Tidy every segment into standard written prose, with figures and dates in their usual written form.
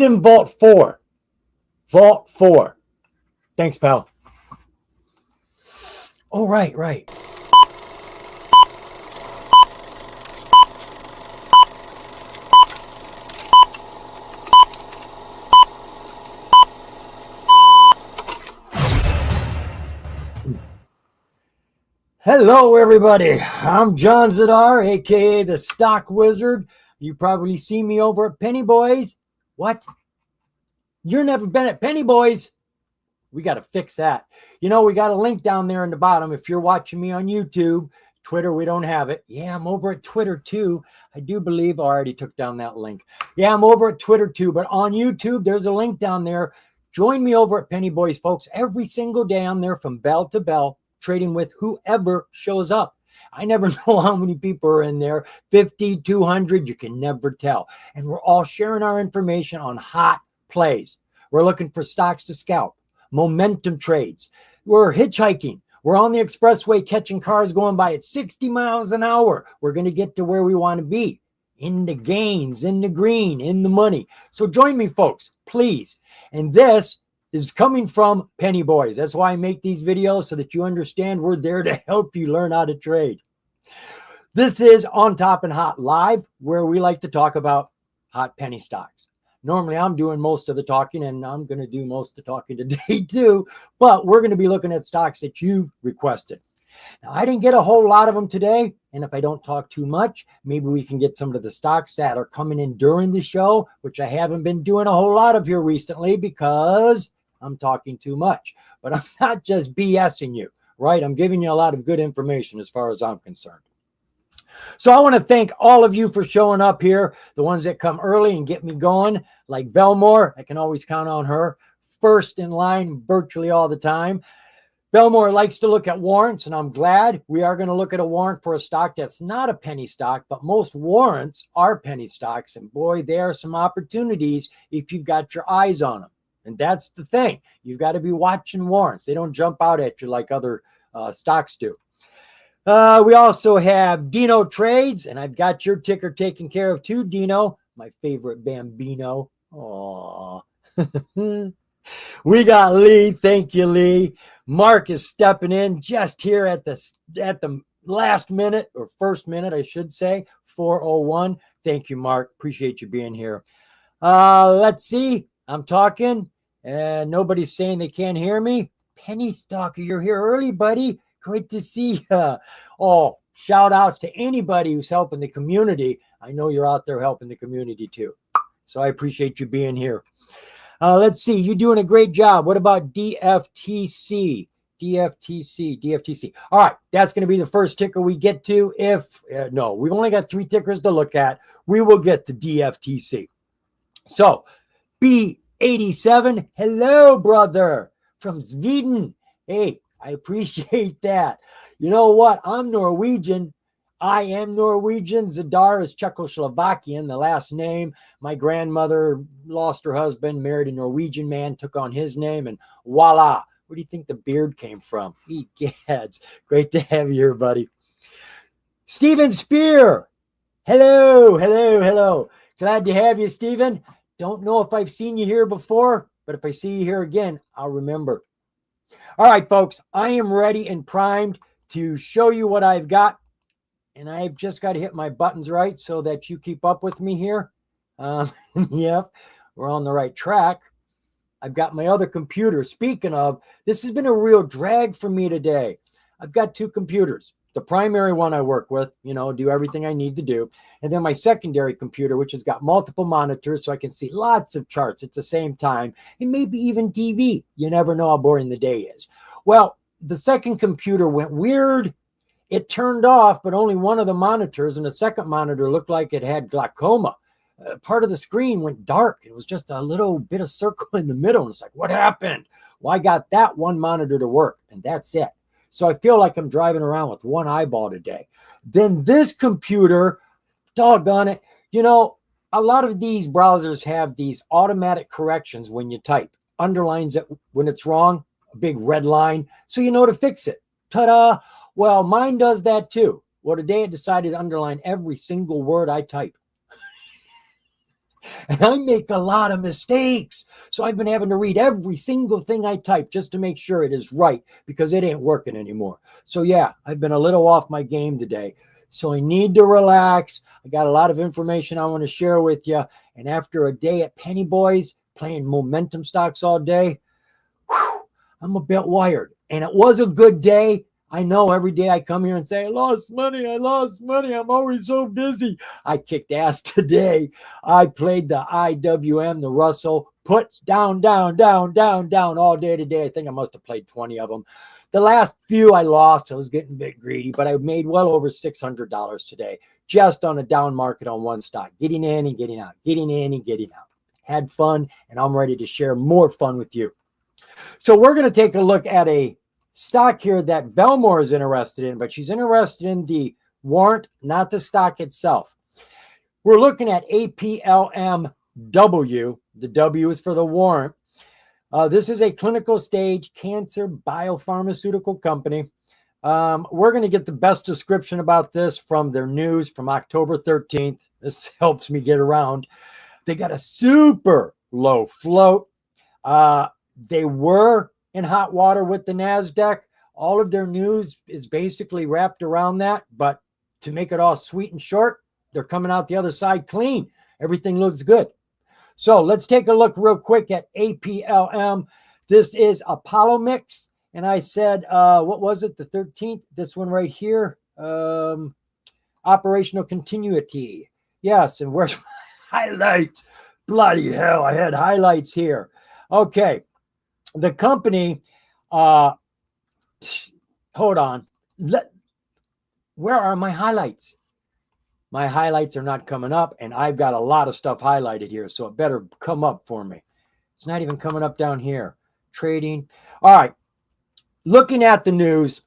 it in Vault 4. Vault 4. Thanks, pal. Oh, right. Hello, everybody. I'm John Zidar, aka the Stock Wizard. You probably see me over at Penny Boys. What? You've never been at Penny Boys? We got to fix that. You know, we got a link down there in the bottom. If you're watching me on YouTube, Twitter, we don't have it. Yeah, I'm over at Twitter too. I do believe I already took down that link. Yeah, I'm over at Twitter too, but on YouTube, there's a link down there. Join me over at Penny Boys, folks, every single day I'm there from bell to bell, trading with whoever shows up. I never know how many people are in there, 50, 200, you can never tell. And we're all sharing our information on hot plays. We're looking for stocks to scalp, momentum trades. We're hitchhiking. We're on the expressway catching cars going by at 60 miles an hour. We're going to get to where we want to be, in the gains, in the green, in the money. So join me, folks, please. And this is coming from Penny Boys. That's why I make these videos, so that you understand we're there to help you learn how to trade. This is On Top and Hot Live, where we like to talk about hot penny stocks. Normally, I'm doing most of the talking, and I'm going to do most of the talking today too, but we're going to be looking at stocks that you've requested. Now, I didn't get a whole lot of them today, and if I don't talk too much, maybe we can get some of the stocks that are coming in during the show, which I haven't been doing a whole lot of here recently because I'm talking too much. But I'm not just BSing you, right? I'm giving you a lot of good information as far as I'm concerned. So I want to thank all of you for showing up here, the ones that come early and get me going, like Velmore. I can always count on her. First in line virtually all the time. Velmore likes to look at warrants, and I'm glad we are going to look at a warrant for a stock that's not a penny stock, but most warrants are penny stocks. And boy, there are some opportunities if you've got your eyes on them. And that's the thing. You've got to be watching warrants. They don't jump out at you like other stocks do. We also have Dino Trades, and I've got your ticker taken care of too, Dino, my favorite Bambino. Aww. We got Lee. Thank you, Lee. Mark is stepping in just here at the last minute, or first minute, I should say, 4:01. Thank you, Mark. Appreciate you being here. Let's see. I'm talking, and nobody's saying they can't hear me. Penny Stalker, you're here early, buddy. Great to see you. Oh, shout outs to anybody who's helping the community. I know you're out there helping the community too. So I appreciate you being here. Let's see. You're doing a great job. What about DFTC? DFTC. All right. That's going to be the first ticker we get to. No, we've only got 3 tickers to look at. We will get to DFTC. So B87. Hello, brother, from Sweden. Hey, I appreciate that. You know what? I'm Norwegian. I am Norwegian. Zidar is Czechoslovakian, the last name. My grandmother lost her husband, married a Norwegian man, took on his name, and voila. Where do you think the beard came from? Egads. Great to have you here, buddy. Steven Spear. Hello. Glad to have you, Steven. Don't know if I've seen you here before, but if I see you here again, I'll remember. All right, folks, I am ready and primed to show you what I've got. And I've just got to hit my buttons right so that you keep up with me here. Yep, we're on the right track. I've got my other computer. Speaking of, this has been a real drag for me today. I've got 2 computers. The primary one I work with, do everything I need to do. And then my secondary computer, which has got multiple monitors so I can see lots of charts at the same time, and maybe even TV. You never know how boring the day is. Well, the second computer went weird. It turned off, but only one of the monitors, and the second monitor looked like it had glaucoma. Part of the screen went dark. It was just a little bit of circle in the middle. And it's like, what happened? Well, I got that one monitor to work, and that's it. So I feel like I'm driving around with one eyeball today. Then this computer, doggone it, a lot of these browsers have these automatic corrections when you type. Underlines it when it's wrong, a big red line, so you know to fix it. Ta-da! Well, mine does that too. Well, today it decided to underline every single word I type. And I make a lot of mistakes. So I've been having to read every single thing I type just to make sure it is right because it ain't working anymore. So yeah, I've been a little off my game today. So I need to relax. I got a lot of information I want to share with you. And after a day at Penny Boys playing momentum stocks all day, I'm a bit wired. And it was a good day. I know every day I come here and say, I lost money. I'm always so busy. I kicked ass today. I played the IWM, the Russell, puts down all day today. I think I must have played 20 of them. The last few I lost. I was getting a bit greedy, but I made well over $600 today just on a down market on one stock, getting in and getting out, getting in and getting out. Had fun, and I'm ready to share more fun with you. So we're going to take a look at a stock here that Belmore is interested in, but she's interested in the warrant, not the stock itself. We're looking at APLMW. The W is for the warrant. This is a clinical stage cancer biopharmaceutical company. We're going to get the best description about this from their news from October 13th. This helps me get around. They got a super low float. They were in hot water with the NASDAQ. All of their news is basically wrapped around that. But to make it all sweet and short, they're coming out the other side clean. Everything looks good. So let's take a look real quick at APLM. This is Apollo Mix. And I said, what was it? The 13th? This one right here. Operational continuity. Yes. And where's my highlights? Bloody hell. I had highlights here. Okay. The company, hold on. Where are my highlights? My highlights are not coming up, and I've got a lot of stuff highlighted here, so it better come up for me. It's not even coming up down here. Trading. All right. Looking at the news,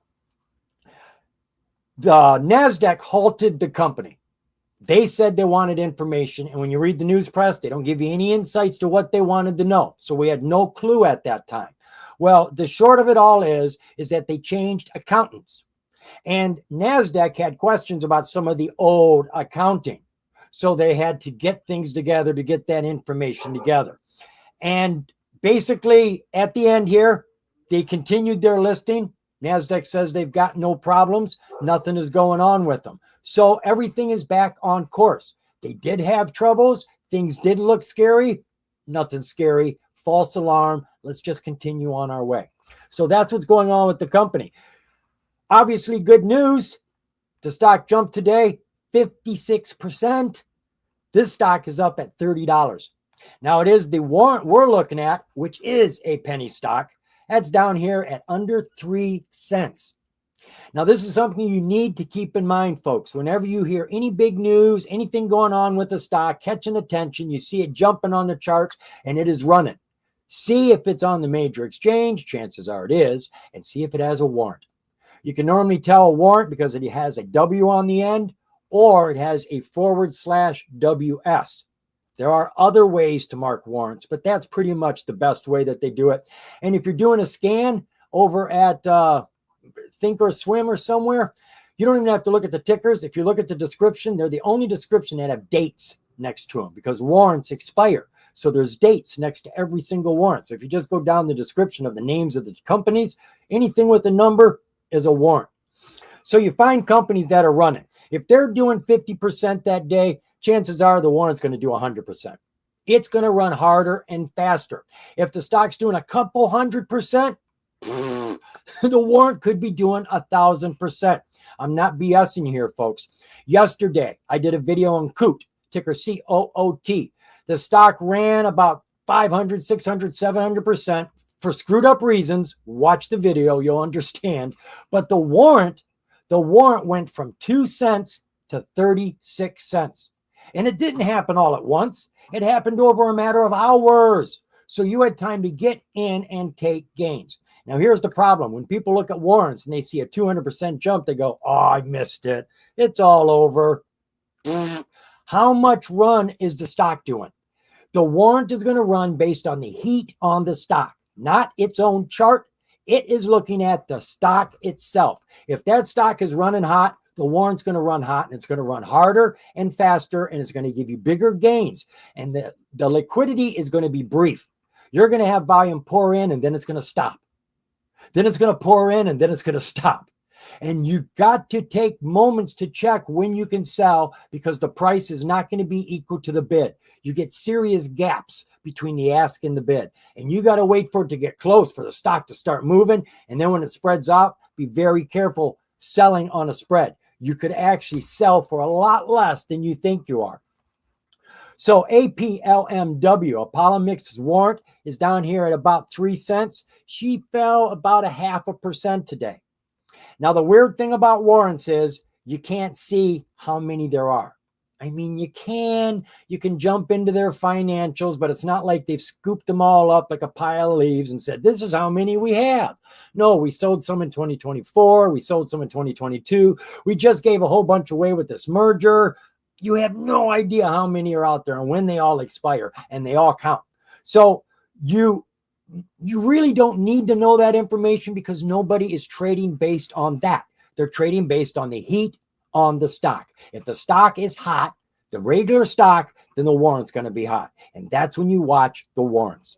the NASDAQ halted the company. They said they wanted information, and when you read the news press, they don't give you any insights to what they wanted to know. So we had no clue at that time. Well, the short of it all is that they changed accountants. And NASDAQ had questions about some of the old accounting. So they had to get things together to get that information together. And basically, at the end here, they continued their listing. NASDAQ says they've got no problems. Nothing is going on with them. So everything is back on course. They did have troubles. Things did look scary. Nothing scary. False alarm. Let's just continue on our way. So that's what's going on with the company. Obviously, good news. The stock jumped today 56%. This stock is up at $30. Now, it is the warrant we're looking at, which is a penny stock. That's down here at under 3 cents. Now, this is something you need to keep in mind, folks. Whenever you hear any big news, anything going on with the stock, catching attention, you see it jumping on the charts, and it is running. See if it's on the major exchange. Chances are it is. And see if it has a warrant. You can normally tell a warrant because it has a W on the end, or it has a /WS. There are other ways to mark warrants, but that's pretty much the best way that they do it. And if you're doing a scan over at Thinkorswim or somewhere, you don't even have to look at the tickers. If you look at the description, they're the only description that have dates next to them because warrants expire. So there's dates next to every single warrant. So if you just go down the description of the names of the companies, anything with a number is a warrant. So you find companies that are running. If they're doing 50% that day, chances are the warrant's going to do 100%. It's going to run harder and faster. If the stock's doing a couple 100%, the warrant could be doing 1,000%. I'm not BSing you here, folks. Yesterday, I did a video on COOT, ticker COOT. The stock ran about 500, 600, 700% for screwed up reasons. Watch the video, you'll understand. But the warrant went from 2 cents to 36 cents. And it didn't happen all at once. It happened over a matter of hours. So you had time to get in and take gains. Now, here's the problem. When people look at warrants and they see a 200% jump, they go, oh, I missed it. It's all over. How much run is the stock doing? The warrant is going to run based on the heat on the stock, not its own chart. It is looking at the stock itself. If that stock is running hot, the warrant's going to run hot, and it's going to run harder and faster, and it's going to give you bigger gains. And the liquidity is going to be brief. You're going to have volume pour in, and then it's going to stop. Then it's going to pour in, and then it's going to stop. And you got to take moments to check when you can sell, because the price is not going to be equal to the bid. You get serious gaps between the ask and the bid. And you got to wait for it to get close for the stock to start moving. And then when it spreads out, be very careful selling on a spread. You could actually sell for a lot less than you think you are. So APLMW, Apollo Mix's warrant, is down here at about 3 cents. She fell about 0.5% today. Now, the weird thing about warrants is you can't see how many there are. I mean, you can jump into their financials, but it's not like they've scooped them all up like a pile of leaves and said, this is how many we have. No, we sold some in 2024. We sold some in 2022. We just gave a whole bunch away with this merger. You have no idea how many are out there and when they all expire, and they all count. So you really don't need to know that information, because nobody is trading based on that. They're trading based on the heat on the stock. If the stock is hot, the regular stock, then the warrant's going to be hot. And that's when you watch the warrants.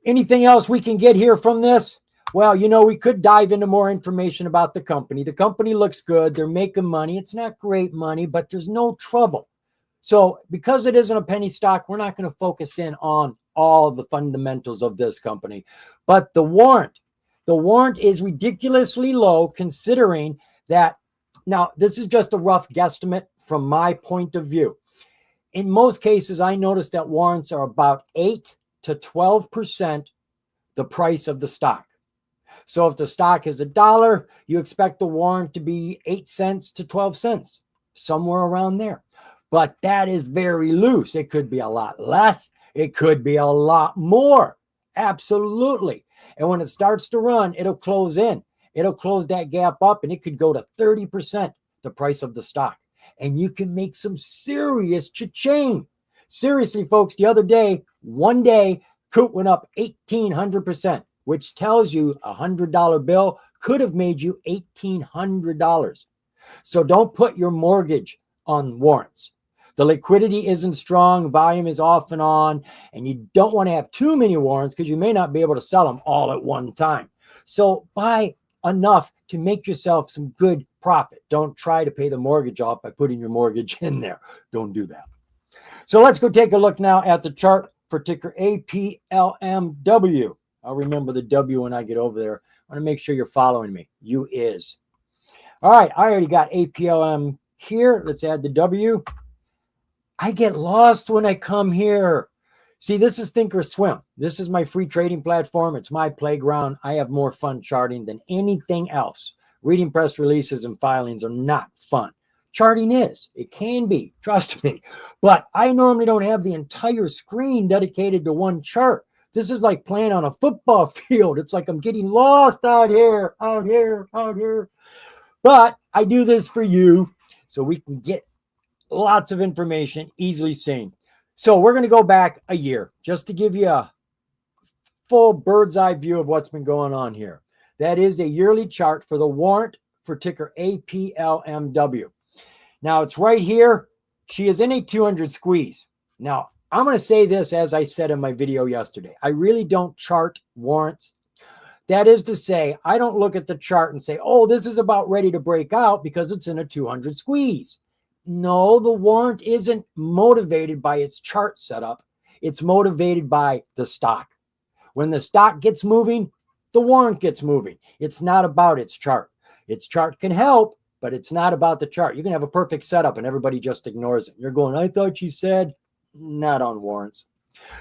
Anything else we can get here from this? Well, we could dive into more information about the company. The company looks good. They're making money. It's not great money, but there's no trouble. So because it isn't a penny stock, we're not going to focus in on all the fundamentals of this company. But the warrant is ridiculously low, considering that. Now, this is just a rough guesstimate from my point of view. In most cases, I noticed that warrants are about 8 to 12% the price of the stock. So if the stock is $1, you expect the warrant to be 8 cents to 12 cents, somewhere around there. But that is very loose. It could be a lot less. It could be a lot more. Absolutely. And when it starts to run, it'll close in. It'll close that gap up, and it could go to 30% the price of the stock. And you can make some serious cha-ching. Seriously, folks, the other day, one day, Coot went up 1,800%, which tells you a $100 bill could have made you $1,800. So don't put your mortgage on warrants. The liquidity isn't strong, volume is off and on, and you don't want to have too many warrants, because you may not be able to sell them all at one time. So buy enough to make yourself some good profit. Don't try to pay the mortgage off by putting your mortgage in there. Don't do that. So let's go take a look now at the chart for ticker APLMW. I'll remember the W when I get over there. I want to make sure you're following me. You is. All right, I already got APLM here. Let's add the W. I get lost when I come here. See, this is Think or Swim. This is my free trading platform. It's my playground. I have more fun charting than anything else. Reading press releases and filings are not fun. Charting is. It can be. Trust me. But I normally don't have the entire screen dedicated to one chart. This is like playing on a football field. It's like I'm getting lost out here. But I do this for you so we can get lots of information easily seen. So we're going to go back a year just to give you a full bird's eye view of what's been going on here. That is a yearly chart for the warrant for ticker APLMW. Now it's right here. She is in a 200 squeeze. Now I'm going to say this, as I said in my video yesterday. I really don't chart warrants. That is to say, I don't look at the chart and say, oh, this is about ready to break out because it's in a 200 squeeze. No, the warrant isn't motivated by its chart setup. It's motivated by the stock. When the stock gets moving, the warrant gets moving. It's not about its chart. Its chart can help, but it's not about the chart. You can have a perfect setup and everybody just ignores it. You're going, I thought you said, not on warrants.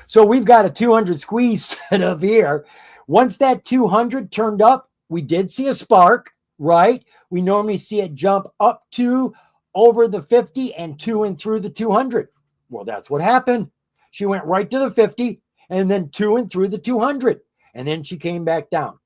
So we've got a 200 squeeze set up here. Once that 200 turned up, we did see a spark, right? We normally see it jump up to over the 50 and to and through the 200. Well, that's what happened. She went right to the 50 and then to and through the 200. And then she came back down.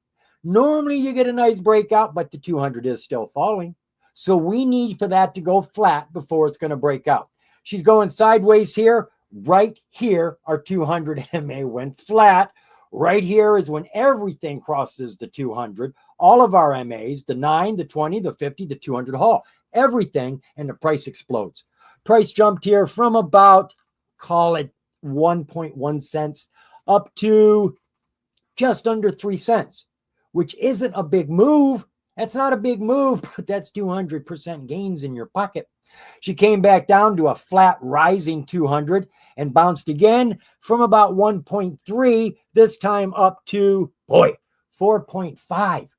Normally you get a nice breakout, but the 200 is still falling. So we need for that to go flat before it's going to break out. She's going sideways here. Right here, our 200 MA went flat. Right here is when everything crosses the 200. all of our MAs, the 9, the 20, the 50, the 200 haul, everything, and the price explodes. Price jumped here from about, call it 1.1 cents up to just under 3 cents, which isn't a big move. That's not a big move, but that's 200% gains in your pocket. She came back down to a flat rising 200 and bounced again from about 1.3, this time up to, 4.5.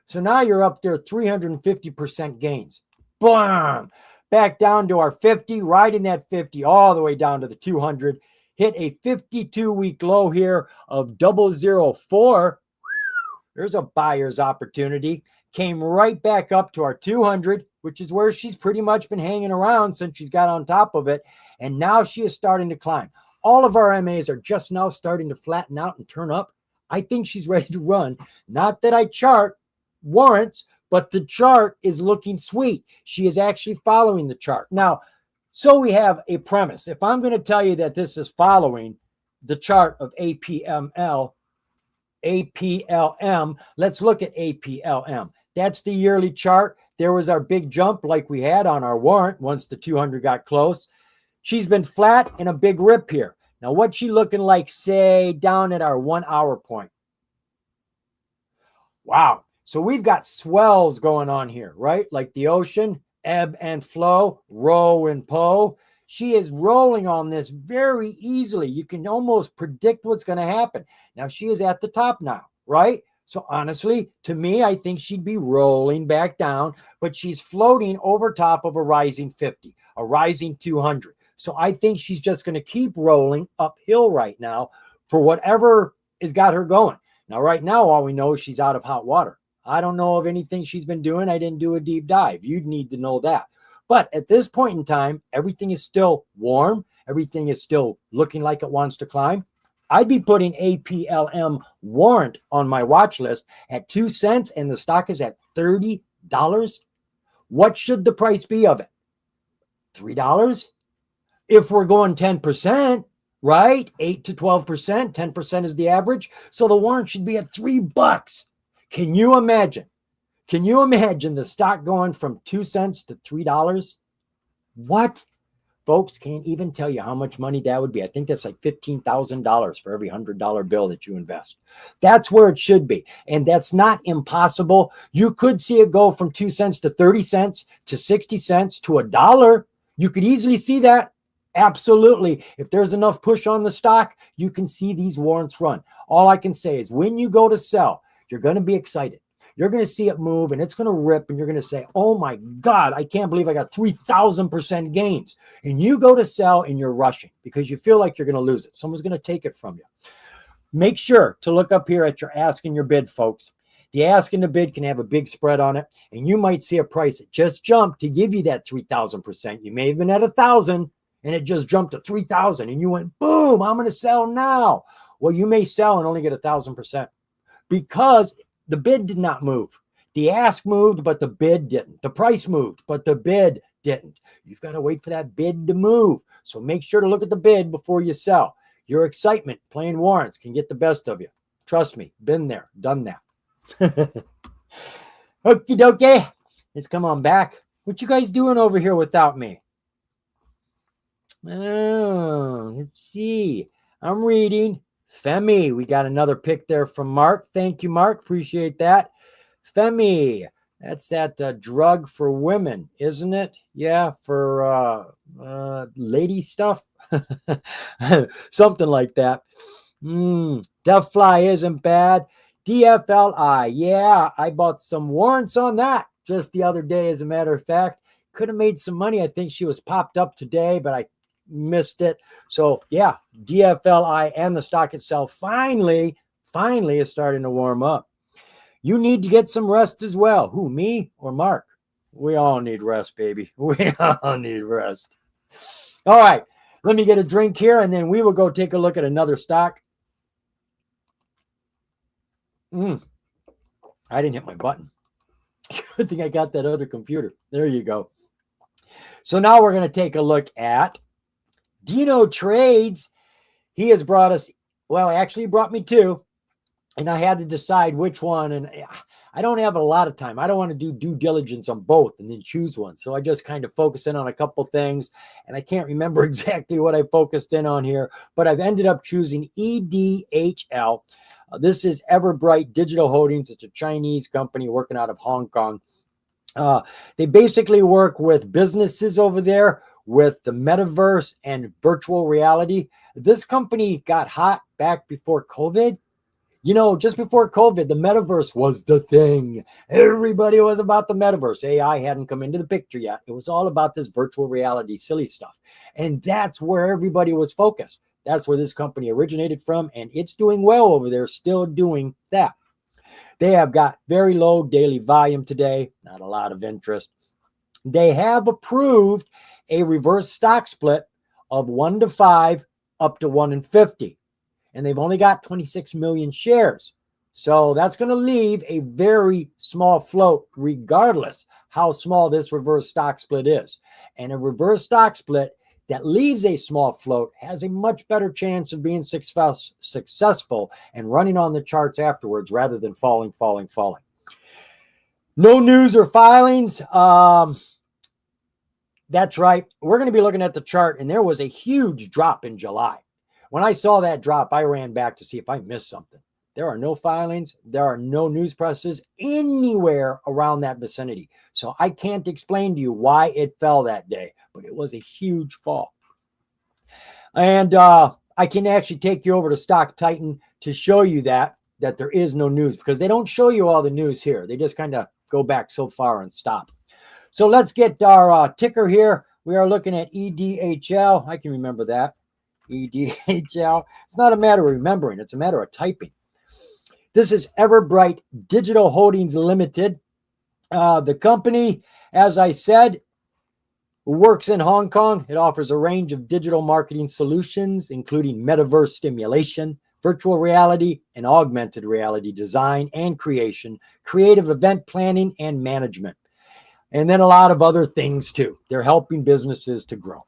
So now you're up there 350% gains. Boom! Back down to our 50, right in that 50, all the way down to the 200. Hit a 52-week low here of 004. There's a buyer's opportunity. Came right back up to our 200, which is where she's pretty much been hanging around since she's got on top of it. And now she is starting to climb. All of our MAs are just now starting to flatten out and turn up. I think she's ready to run. Not that I chart warrants, but the chart is looking sweet. She is actually following the chart. Now, so we have a premise. If I'm going to tell you that this is following the chart of APLM, let's look at APLM. That's the yearly chart. There was our big jump like we had on our warrant once the 200 got close. She's been flat and a big rip here. Now, what's she looking like, say, down at our 1 hour point? Wow. So we've got swells going on here, right? Like the ocean, ebb and flow, row and po. She is rolling on this very easily. You can almost predict what's going to happen. Now, she is at the top now, right? So honestly, to me, I think she'd be rolling back down, but she's floating over top of a rising 50, a rising 200. So I think she's just going to keep rolling uphill right now for whatever has got her going. Now, right now, all we know is she's out of hot water. I don't know of anything she's been doing. I didn't do a deep dive. You'd need to know that. But at this point in time, everything is still warm. Everything is still looking like it wants to climb. I'd be putting APLM warrant on my watch list at 2 cents and the stock is at $30. What should the price be of it? $3? If we're going 10%, right? 8 to 12%, 10% is the average. So the warrant should be at $3. Can you imagine? Can you imagine the stock going from 2 cents to $3? What? Folks, can't even tell you how much money that would be. I think that's like $15,000 for every $100 bill that you invest. That's where it should be. And that's not impossible. You could see it go from 2 cents to 30 cents to 60 cents to $1. You could easily see that. Absolutely. If there's enough push on the stock, you can see these warrants run. All I can say is when you go to sell, you're going to be excited. You're going to see it move and it's going to rip and you're going to say, oh my God, I can't believe I got 3,000% gains. And you go to sell and you're rushing because you feel like you're going to lose it. Someone's going to take it from you. Make sure to look up here at your ask and your bid, folks. The ask and the bid can have a big spread on it. And you might see a price that just jumped to give you that 3,000%. You may have been at 1,000 and it just jumped to 3,000 and you went, boom, I'm going to sell now. Well, you may sell and only get 1,000% because the bid did not move. The ask moved, but the bid didn't. The price moved, but the bid didn't. You've got to wait for that bid to move. So make sure to look at the bid before you sell. Your excitement playing warrants can get the best of you. Trust me, been there, done that. Okie dokie. Let's come on back. What you guys doing over here without me? Oh, let's see. I'm reading. Femi, we got another pick there from Mark. Thank you, Mark. Appreciate that. Femi, that's that drug for women, isn't it? Yeah, for lady stuff. Something like that. Death Fly isn't bad. DFLI, yeah, I bought some warrants on that just the other day, as a matter of fact. Could have made some money. I think she was popped up today, but I missed it. So yeah, DFLI and the stock itself finally is starting to warm up. You need to get some rest as well. Who, me or Mark? We all need rest, baby. We all need rest. All right, let me get a drink here and then we will go take a look at another stock. I didn't hit my button. Good thing I got that other computer. There you go. So now we're going to take a look at Dino Trades. He has brought us, well, actually he brought me two, and I had to decide which one. And I don't have a lot of time. I don't want to do due diligence on both and then choose one. So I just kind of focus in on a couple things, and I can't remember exactly what I focused in on here, but I've ended up choosing EDHL. This is Everbright Digital Holdings. It's a Chinese company working out of Hong Kong. They basically work with businesses over there with the metaverse and virtual reality. This company got hot back before COVID. Just before COVID, the metaverse was the thing. Everybody was about the metaverse. AI hadn't come into the picture yet. It was all about this virtual reality, silly stuff. And that's where everybody was focused. That's where this company originated from, and it's doing well over there, still doing that. They have got very low daily volume today, not a lot of interest. They have approved a reverse stock split of 1-5 up to 1-50. And they've only got 26 million shares. So that's going to leave a very small float, regardless how small this reverse stock split is. And a reverse stock split that leaves a small float has a much better chance of being successful and running on the charts afterwards rather than falling. No news or filings. That's right. We're going to be looking at the chart, and there was a huge drop in July. When I saw that drop, I ran back to see if I missed something. There are no filings. There are no news presses anywhere around that vicinity. So I can't explain to you why it fell that day, but it was a huge fall. And I can actually take you over to Stock Titan to show you that there is no news, because they don't show you all the news here. They just kind of go back so far and stop. So let's get our ticker here. We are looking at EDHL. I can remember that. EDHL. It's not a matter of remembering. It's a matter of typing. This is Everbright Digital Holdings Limited. The company, as I said, works in Hong Kong. It offers a range of digital marketing solutions, including metaverse stimulation, virtual reality, and augmented reality design and creation, creative event planning and management, and then a lot of other things too. They're helping businesses to grow.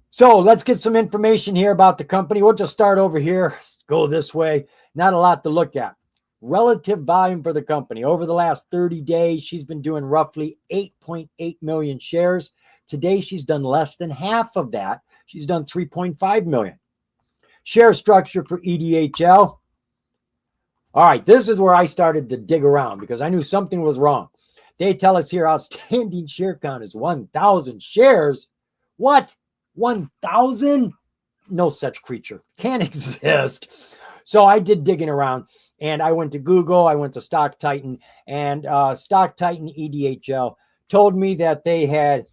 So let's get some information here about the company. We'll just start over here, go this way. Not a lot to look at. Relative volume for the company. Over the last 30 days, she's been doing roughly 8.8 million shares. Today, she's done less than half of that. She's done 3.5 million. Share structure for EDHL. All right, this is where I started to dig around because I knew something was wrong. They tell us here outstanding share count is 1,000 shares. What? 1,000? No such creature. Can't exist. So I did digging around, and I went to Google, I went to Stock Titan, and Stock Titan EDHL told me that they had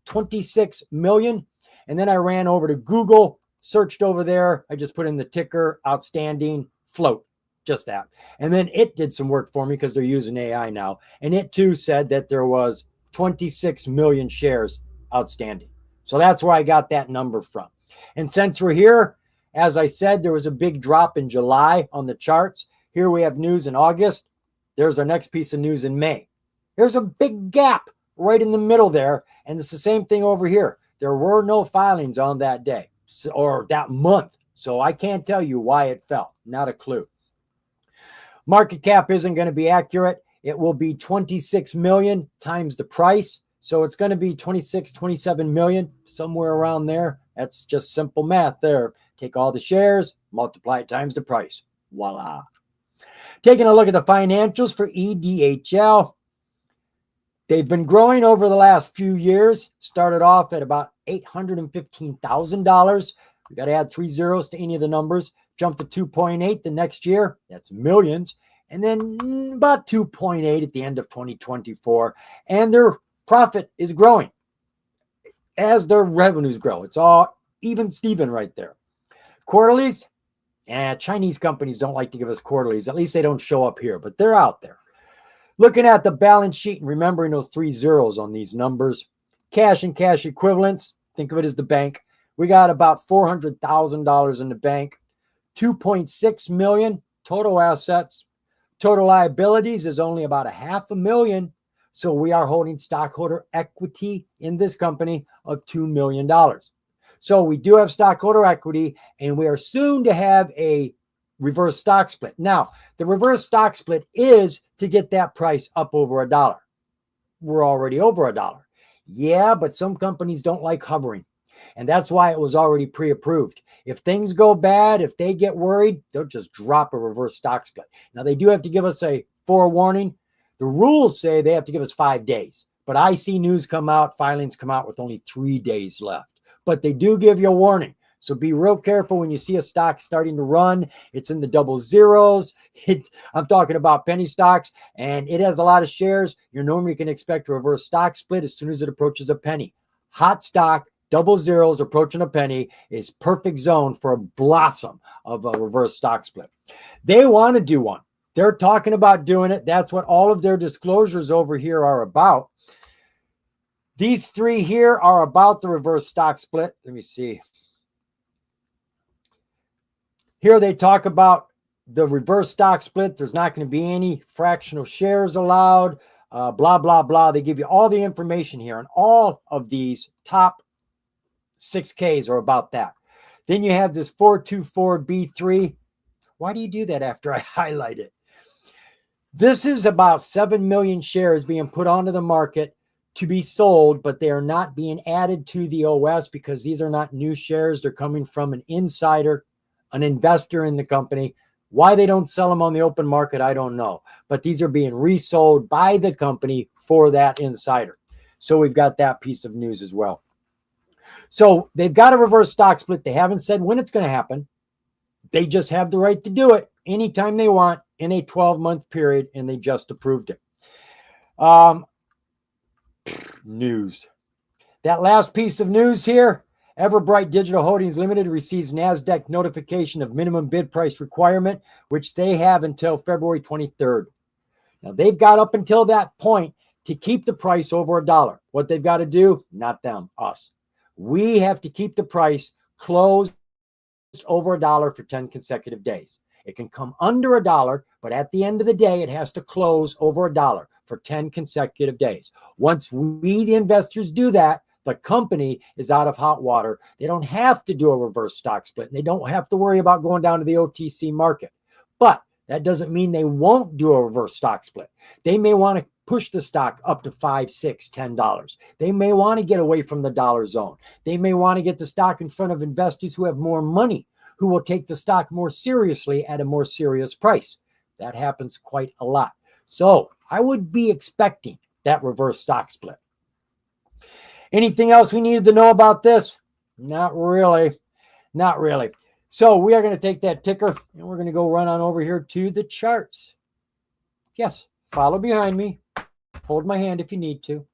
26 million. And then I ran over to Google, searched over there. I just put in the ticker, outstanding, float, just that. And then it did some work for me because they're using AI now. And it too said that there was 26 million shares outstanding. So that's where I got that number from. And since we're here, as I said, there was a big drop in July on the charts. Here we have news in August. There's our next piece of news in May. There's a big gap right in the middle there. And it's the same thing over here. There were no filings on that day or that month. So I can't tell you why it fell. Not a clue. Market cap isn't going to be accurate. It will be 26 million times the price. So it's going to be 26, 27 million, somewhere around there. That's just simple math there. Take all the shares, multiply it times the price. Voila. Taking a look at the financials for EDHL. They've been growing over the last few years. Started off at about $815,000. We got to add 3 zeros to any of the numbers. Jumped to 2.8 the next year. That's millions. And then about 2.8 at the end of 2024. And their profit is growing as their revenues grow. It's all even Steven right there. Quarterlies, Chinese companies don't like to give us quarterlies. At least they don't show up here, but they're out there. Looking at the balance sheet and remembering those 3 zeros on these numbers. Cash and cash equivalents, think of it as the bank. We got about $400,000 in the bank. 2.6 million total assets. Total liabilities is only about $500,000. So we are holding stockholder equity in this company of $2 million. So we do have stockholder equity, and we are soon to have a reverse stock split. Now, the reverse stock split is to get that price up over $1. We're already over $1. Yeah, but some companies don't like hovering. And that's why it was already pre-approved. If things go bad, if they get worried, they'll just drop a reverse stock split. Now, they do have to give us a forewarning. The rules say they have to give us 5 days. But I see news come out, filings come out with only 3 days left. But they do give you a warning. So be real careful when you see a stock starting to run. It's in the double zeros. I'm talking about penny stocks, and it has a lot of shares. You normally can expect a reverse stock split as soon as it approaches a penny. Hot stock, double zeros approaching a penny is perfect zone for a blossom of a reverse stock split. They want to do one. They're talking about doing it. That's what all of their disclosures over here are about. These 3 here are about the reverse stock split. Let me see. Here they talk about the reverse stock split. There's not going to be any fractional shares allowed, blah, blah, blah. They give you all the information here, and all of these top 6Ks are about that. Then you have this 424B3. Why do you do that after I highlight it? This is about 7 million shares being put onto the market to be sold, but they are not being added to the OS because these are not new shares. They're coming from an insider, an investor in the company. Why they don't sell them on the open market, I don't know. But these are being resold by the company for that insider. So we've got that piece of news as well. So they've got a reverse stock split. They haven't said when it's going to happen. They just have the right to do it anytime they want in a 12-month period, and they just approved it. News. That last piece of news here, Everbright Digital Holdings Limited receives NASDAQ notification of minimum bid price requirement, which they have until February 23rd. Now, they've got up until that point to keep the price over $1. What they've got to do, not them, us. We have to keep the price closed over $1 for 10 consecutive days. It can come under $1, but at the end of the day, it has to close over $1 for 10 consecutive days. Once we, the investors, do that, the company is out of hot water. They don't have to do a reverse stock split. And they don't have to worry about going down to the OTC market. But that doesn't mean they won't do a reverse stock split. They may want to push the stock up to $5, $6, $10. They may want to get away from the dollar zone. They may want to get the stock in front of investors who have more money, who will take the stock more seriously at a more serious price. That happens quite a lot. So I would be expecting that reverse stock split. Anything else we needed to know about this? Not really. Not really. So we are going to take that ticker and we're going to go run on over here to the charts. Yes, follow behind me. Hold my hand if you need to.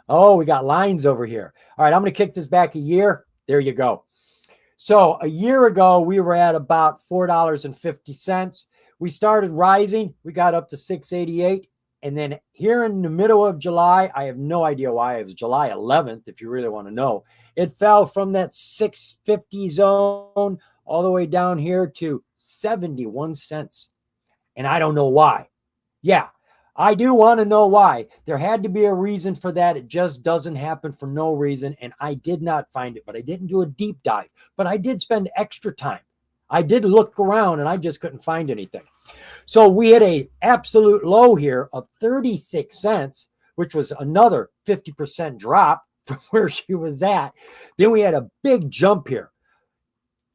Oh, we got lines over here. All right, I'm going to kick this back a year. There you go. So a year ago, we were at about $4.50. We started rising. We got up to $6.88. And then here in the middle of July, I have no idea why. It was July 11th, if you really want to know. It fell from that 6.50 zone all the way down here to 71 cents. And I don't know why. Yeah, I do want to know why. There had to be a reason for that. It just doesn't happen for no reason. And I did not find it, but I didn't do a deep dive. But I did spend extra time. I did look around and I just couldn't find anything. So we had an absolute low here of 36 cents, which was another 50% drop from where she was at. Then we had a big jump here.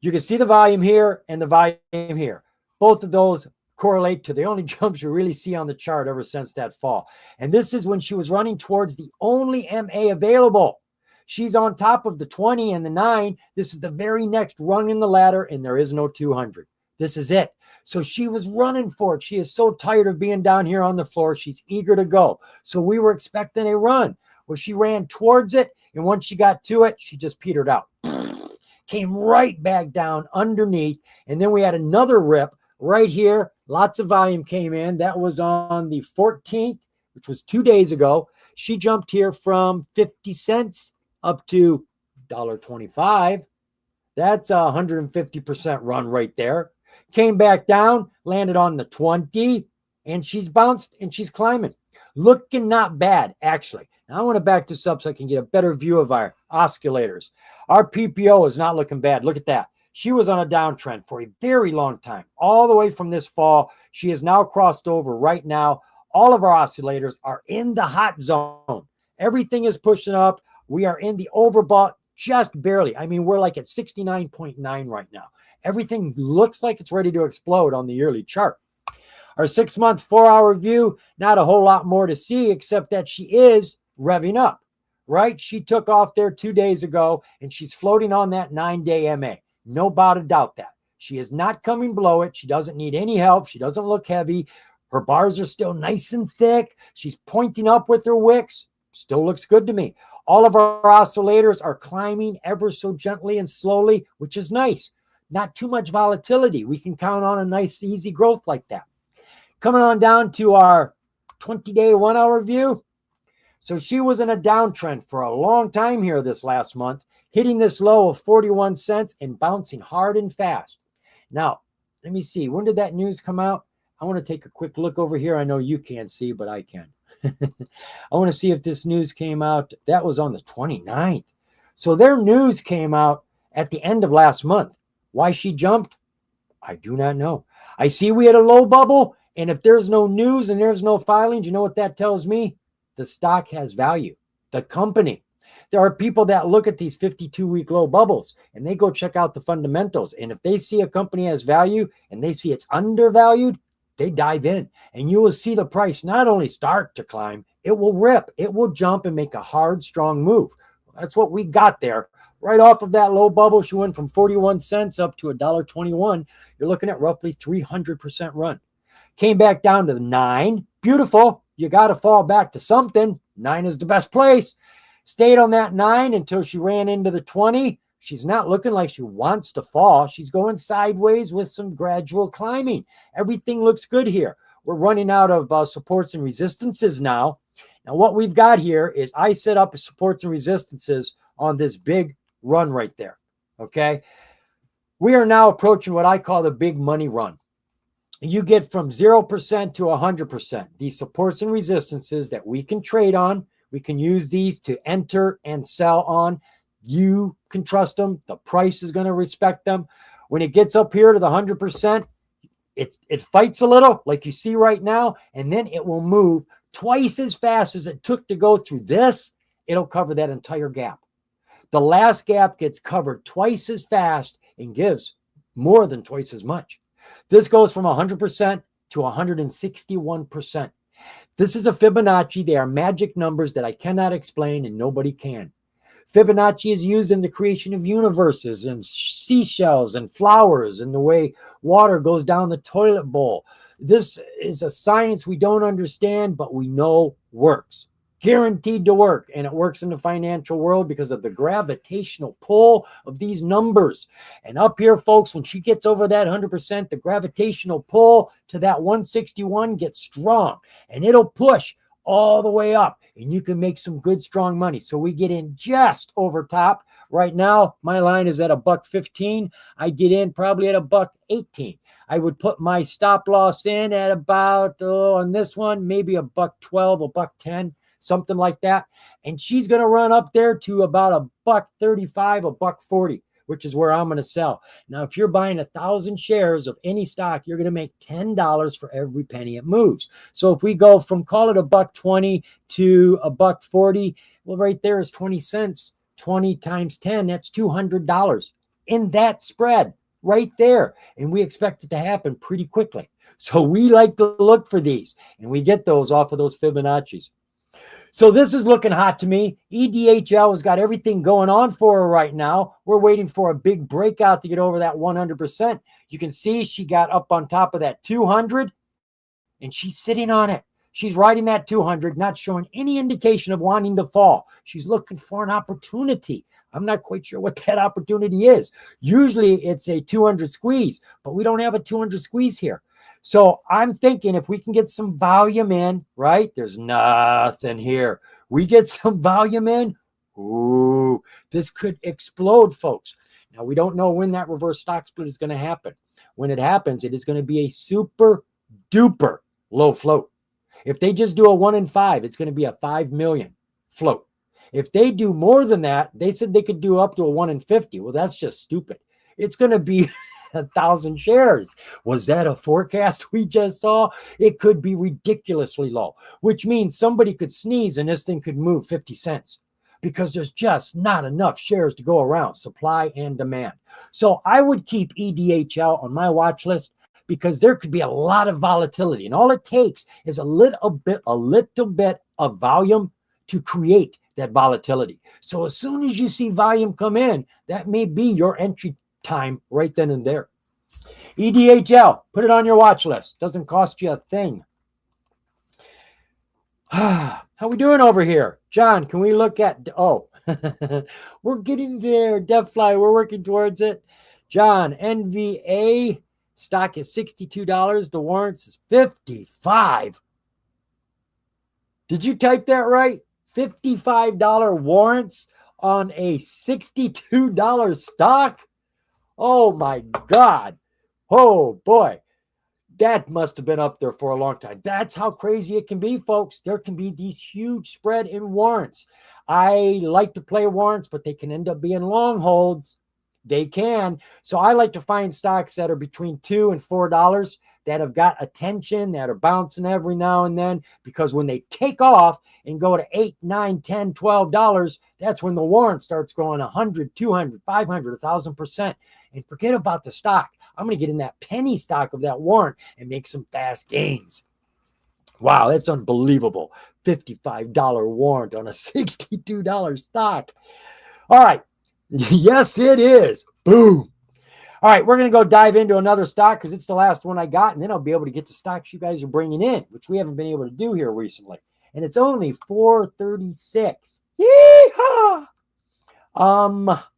You can see the volume here and the volume here. Both of those correlate to the only jumps you really see on the chart ever since that fall. And this is when she was running towards the only MA available. She's on top of the 20 and the 9. This is the very next rung in the ladder, and there is no 200. This is it. So she was running for it. She is so tired of being down here on the floor. She's eager to go. So we were expecting a run. Well, she ran towards it, and once she got to it, she just petered out. Came right back down underneath, and then we had another rip right here. Lots of volume came in. That was on the 14th, which was 2 days ago. She jumped here from 50 cents up to $1.25. That's a 150% run right there. Came back down, landed on the 20, and she's bounced and she's climbing. Looking not bad, actually. Now I want to back this up so I can get a better view of our oscillators. Our PPO is not looking bad. Look at that. She was on a downtrend for a very long time, all the way from this fall. She has now crossed over right now. All of our oscillators are in the hot zone. Everything is pushing up. We are in the overbought just barely. I mean, we're like at 69.9 right now. Everything looks like it's ready to explode on the yearly chart. Our 6-month, 4-hour view, not a whole lot more to see except that she is revving up, right? She took off there 2 days ago and she's floating on that 9-day MA. No doubt that. She is not coming below it. She doesn't need any help. She doesn't look heavy. Her bars are still nice and thick. She's pointing up with her wicks. Still looks good to me. All of our oscillators are climbing ever so gently and slowly, which is nice. Not too much volatility. We can count on a nice, easy growth like that. Coming on down to our 20-day, 1-hour view. So she was in a downtrend for a long time here this last month, hitting this low of 41 cents and bouncing hard and fast. Now, let me see. When did that news come out? I want to take a quick look over here. I know you can't see, but I can. I want to see if this news came out. That was on the 29th. So their news came out at the end of last month. Why she jumped? I do not know. I see we had a low bubble. And if there's no news and there's no filings, you know what that tells me? The stock has value. The company. There are people that look at these 52-week low bubbles and they go check out the fundamentals. And if they see a company has value and they see it's undervalued, they dive in. And you will see the price not only start to climb, it will rip. It will jump and make a hard, strong move. That's what we got there. Right off of that low bubble, she went from 41 cents up to $1.21. You're looking at roughly 300% run. Came back down to the 9. Beautiful. You got to fall back to something. 9 is the best place. Stayed on that 9 until she ran into the 20. She's not looking like she wants to fall. She's going sideways with some gradual climbing. Everything looks good here. We're running out of supports and resistances now. Now, what we've got here is I set up supports and resistances on this big run right there. Okay. We are now approaching what I call the big money run. You get from 0% to 100%. These supports and resistances that we can trade on. We can use these to enter and sell on. You can trust them. The price is going to respect them. When it gets up here to the 100%, it fights a little like you see right now, and then it will move twice as fast as it took to go through this. It'll cover that entire gap. The last gap gets covered twice as fast and gives more than twice as much. This goes from 100% to 161%. This is a Fibonacci. They are magic numbers that I cannot explain and nobody can. Fibonacci is used in the creation of universes and seashells and flowers and the way water goes down the toilet bowl. This is a science we don't understand, but we know works. Guaranteed to work. And it works in the financial world because of the gravitational pull of these numbers. And up here, folks, when she gets over that 100%, the gravitational pull to that 161 gets strong. And it'll push all the way up. And you can make some good, strong money. So we get in just over top. Right now, my line is at $1.15. I get in probably at $1.18. I would put my stop loss in at about, on this one, maybe $1.12, $1.10. Something like that. And she's going to run up there to about $1.35, $1.40, which is where I'm going to sell. Now, if you're buying 1,000 shares of any stock, you're going to make $10 for every penny it moves. So if we go from, call it $1.20 to $1.40, well, right there is 20 cents. 20 times 10, that's $200 in that spread right there. And we expect it to happen pretty quickly. So we like to look for these, and we get those off of those Fibonacci's. So this is looking hot to me. EDHL has got everything going on for her right now. We're waiting for a big breakout to get over that 100%. You can see she got up on top of that 200, and she's sitting on it. She's riding that 200, not showing any indication of wanting to fall. She's looking for an opportunity. I'm not quite sure what that opportunity is. Usually it's a 200 squeeze, but we don't have a 200 squeeze here. So I'm thinking if we can get some volume in, right? There's nothing here. We get some volume in. Ooh, this could explode, folks. Now, we don't know when that reverse stock split is going to happen. When it happens, it is going to be a super duper low float. If they just do a 1 in 5, it's going to be a 5 million float. If they do more than that, they said they could do up to a 1 in 50. Well, that's just stupid. It's going to be 1,000 shares. Was that a forecast we just saw? It could be ridiculously low, which means somebody could sneeze and this thing could move 50 cents because there's just not enough shares to go around, supply and demand. So I would keep EDHL on my watch list because there could be a lot of volatility. And all it takes is a little bit of volume to create that volatility. So as soon as you see volume come in, that may be your entry time right then and there. EDHL, put it on your watch list. Doesn't cost you a thing. How we doing over here? John, can we look at, oh, we're getting there. DevFly, we're working towards it. John, NVA, stock is $62. The warrants is $55. Did you type that right? $55 warrants on a $62 stock? Oh my God. Oh boy. That must have been up there for a long time. That's how crazy it can be, folks. There can be these huge spread in warrants. I like to play warrants, but they can end up being long holds. They can. So I like to find stocks that are between $2 and $4 that have got attention, that are bouncing every now and then, because when they take off and go to $8, $9, $10, $12, that's when the warrant starts going 100, 200, 500, 1,000%. And forget about the stock. I'm going to get in that penny stock of that warrant and make some fast gains. Wow, that's unbelievable. $55 warrant on a $62 stock. All right. Yes, it is. Boom. All right, we're going to go dive into another stock because it's the last one I got, and then I'll be able to get the stocks you guys are bringing in, which we haven't been able to do here recently. And it's only $4.36. Yeehaw!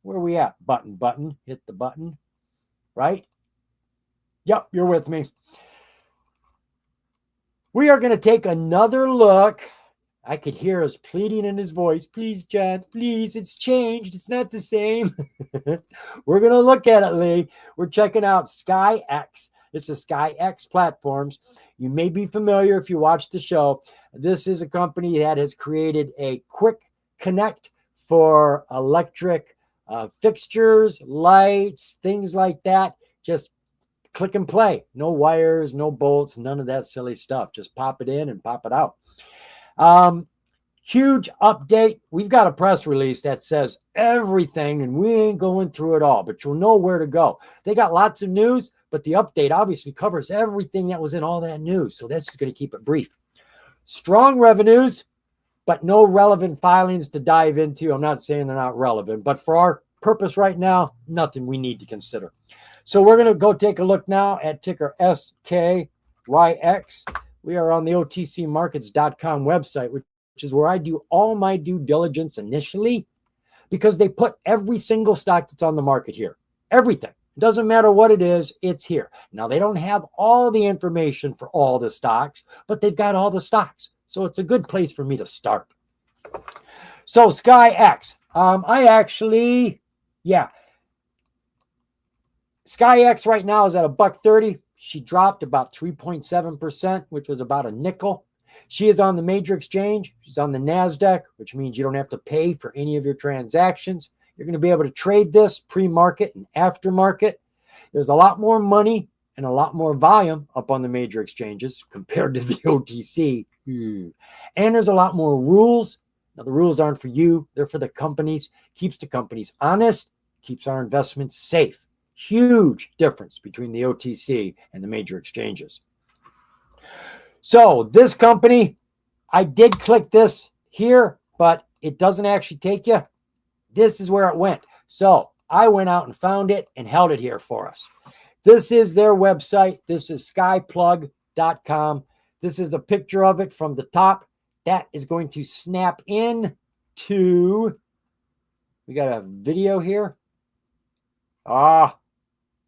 Where are we at? Button. Hit the button. Right? Yep, you're with me. We are going to take another look. I could hear us pleading in his voice. Please, John, please. It's changed. It's not the same. We're going to look at it, Lee. We're checking out SkyX. This is SkyX Platforms. You may be familiar if you watch the show. This is a company that has created a quick connect for electric fixtures, lights, things like that. Just click and play. No wires, no bolts, none of that silly stuff. Just pop it in and pop it out. Huge update. We've got a press release that says everything, and we ain't going through it all, but you'll know where to go. They got lots of news, but the update obviously covers everything that was in all that news. So that's just going to keep it brief. Strong revenues, but no relevant filings to dive into. I'm not saying they're not relevant, but for our purpose right now, nothing we need to consider. So we're going to go take a look now at ticker SKYX. We are on the OTCmarkets.com website, which is where I do all my due diligence initially, because they put every single stock that's on the market here. Everything. It doesn't matter what it is, it's here. Now, they don't have all the information for all the stocks, but they've got all the stocks. So it's a good place for me to start. So SkyX. SkyX right now is at $1.30. She dropped about 3.7%, which was about a nickel. She is on the major exchange. She's on the NASDAQ, which means you don't have to pay for any of your transactions. You're going to be able to trade this pre-market and aftermarket. There's a lot more money and a lot more volume up on the major exchanges compared to the OTC. And there's a lot more rules. Now, the rules aren't for you. They're for the companies. Keeps the companies honest, keeps our investments safe. Huge difference between the OTC and the major exchanges. So this company, I did click this here, but it doesn't actually take you. This is where it went. So I went out and found it and held it here for us. This is their website. This is skyplug.com. This is a picture of it from the top. That is going to snap in to, we got a video here.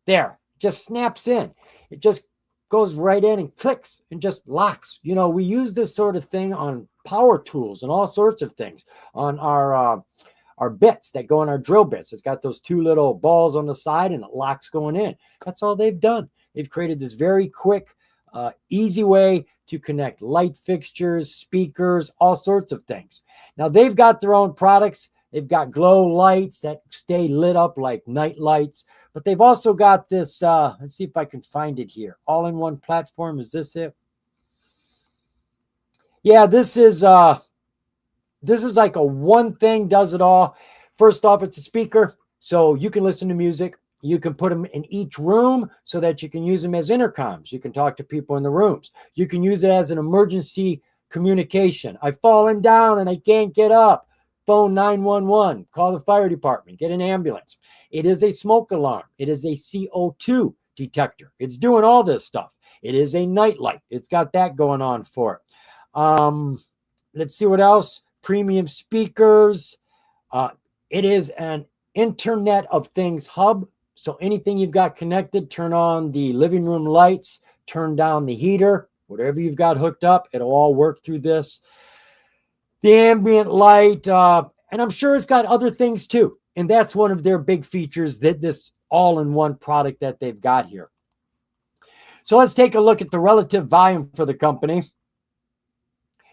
There, just snaps in. It just goes right in and clicks and just locks. You know, we use this sort of thing on power tools and all sorts of things on our bits that go in our drill bits. It's got those two little balls on the side and it locks going in. That's all they've done. They've created this very quick, easy way to connect light fixtures, speakers, all sorts of things. Now, they've got their own products They've got glow lights that stay lit up like night lights. But they've also got this, let's see if I can find it here. All-in-one platform. Is this it? Yeah, this is like a one thing does it all. First off, it's a speaker, so you can listen to music. You can put them in each room so that you can use them as intercoms. You can talk to people in the rooms. You can use it as an emergency communication. I've fallen down and I can't get up. Phone 911, call the fire department, get an ambulance. It is a smoke alarm. It is a CO2 detector. It's doing all this stuff. It is a nightlight. It's got that going on for it. Let's see what else. Premium speakers. It is an Internet of Things hub. So anything you've got connected, turn on the living room lights, turn down the heater, whatever you've got hooked up, it'll all work through this. The ambient light, and I'm sure it's got other things too. And that's one of their big features, that this all-in-one product that they've got here. So let's take a look at the relative volume for the company.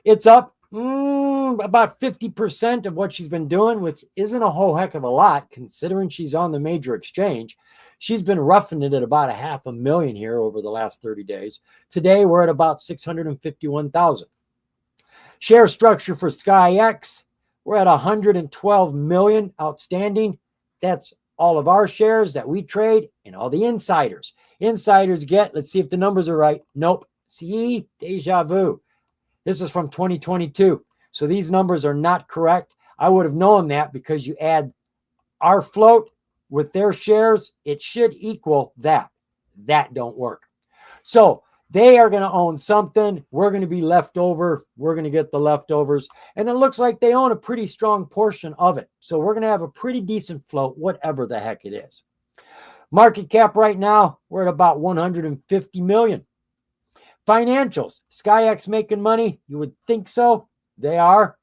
It's up about 50% of what she's been doing, which isn't a whole heck of a lot considering she's on the major exchange. She's been roughing it at about 500,000 here over the last 30 days. Today, we're at about 651,000. Share structure for SkyX, we're at 112 million outstanding. That's all of our shares that we trade and all the insiders. Insiders get, let's see if the numbers are right. Nope. See, deja vu. This is from 2022. So these numbers are not correct. I would have known that because you add our float with their shares, it should equal that. That don't work. So they are going to own something. We're going to be left over. We're going to get the leftovers. And it looks like they own a pretty strong portion of it. So we're going to have a pretty decent float, whatever the heck it is. Market cap right now, we're at about 150 million. Financials, SkyX making money? You would think so. They are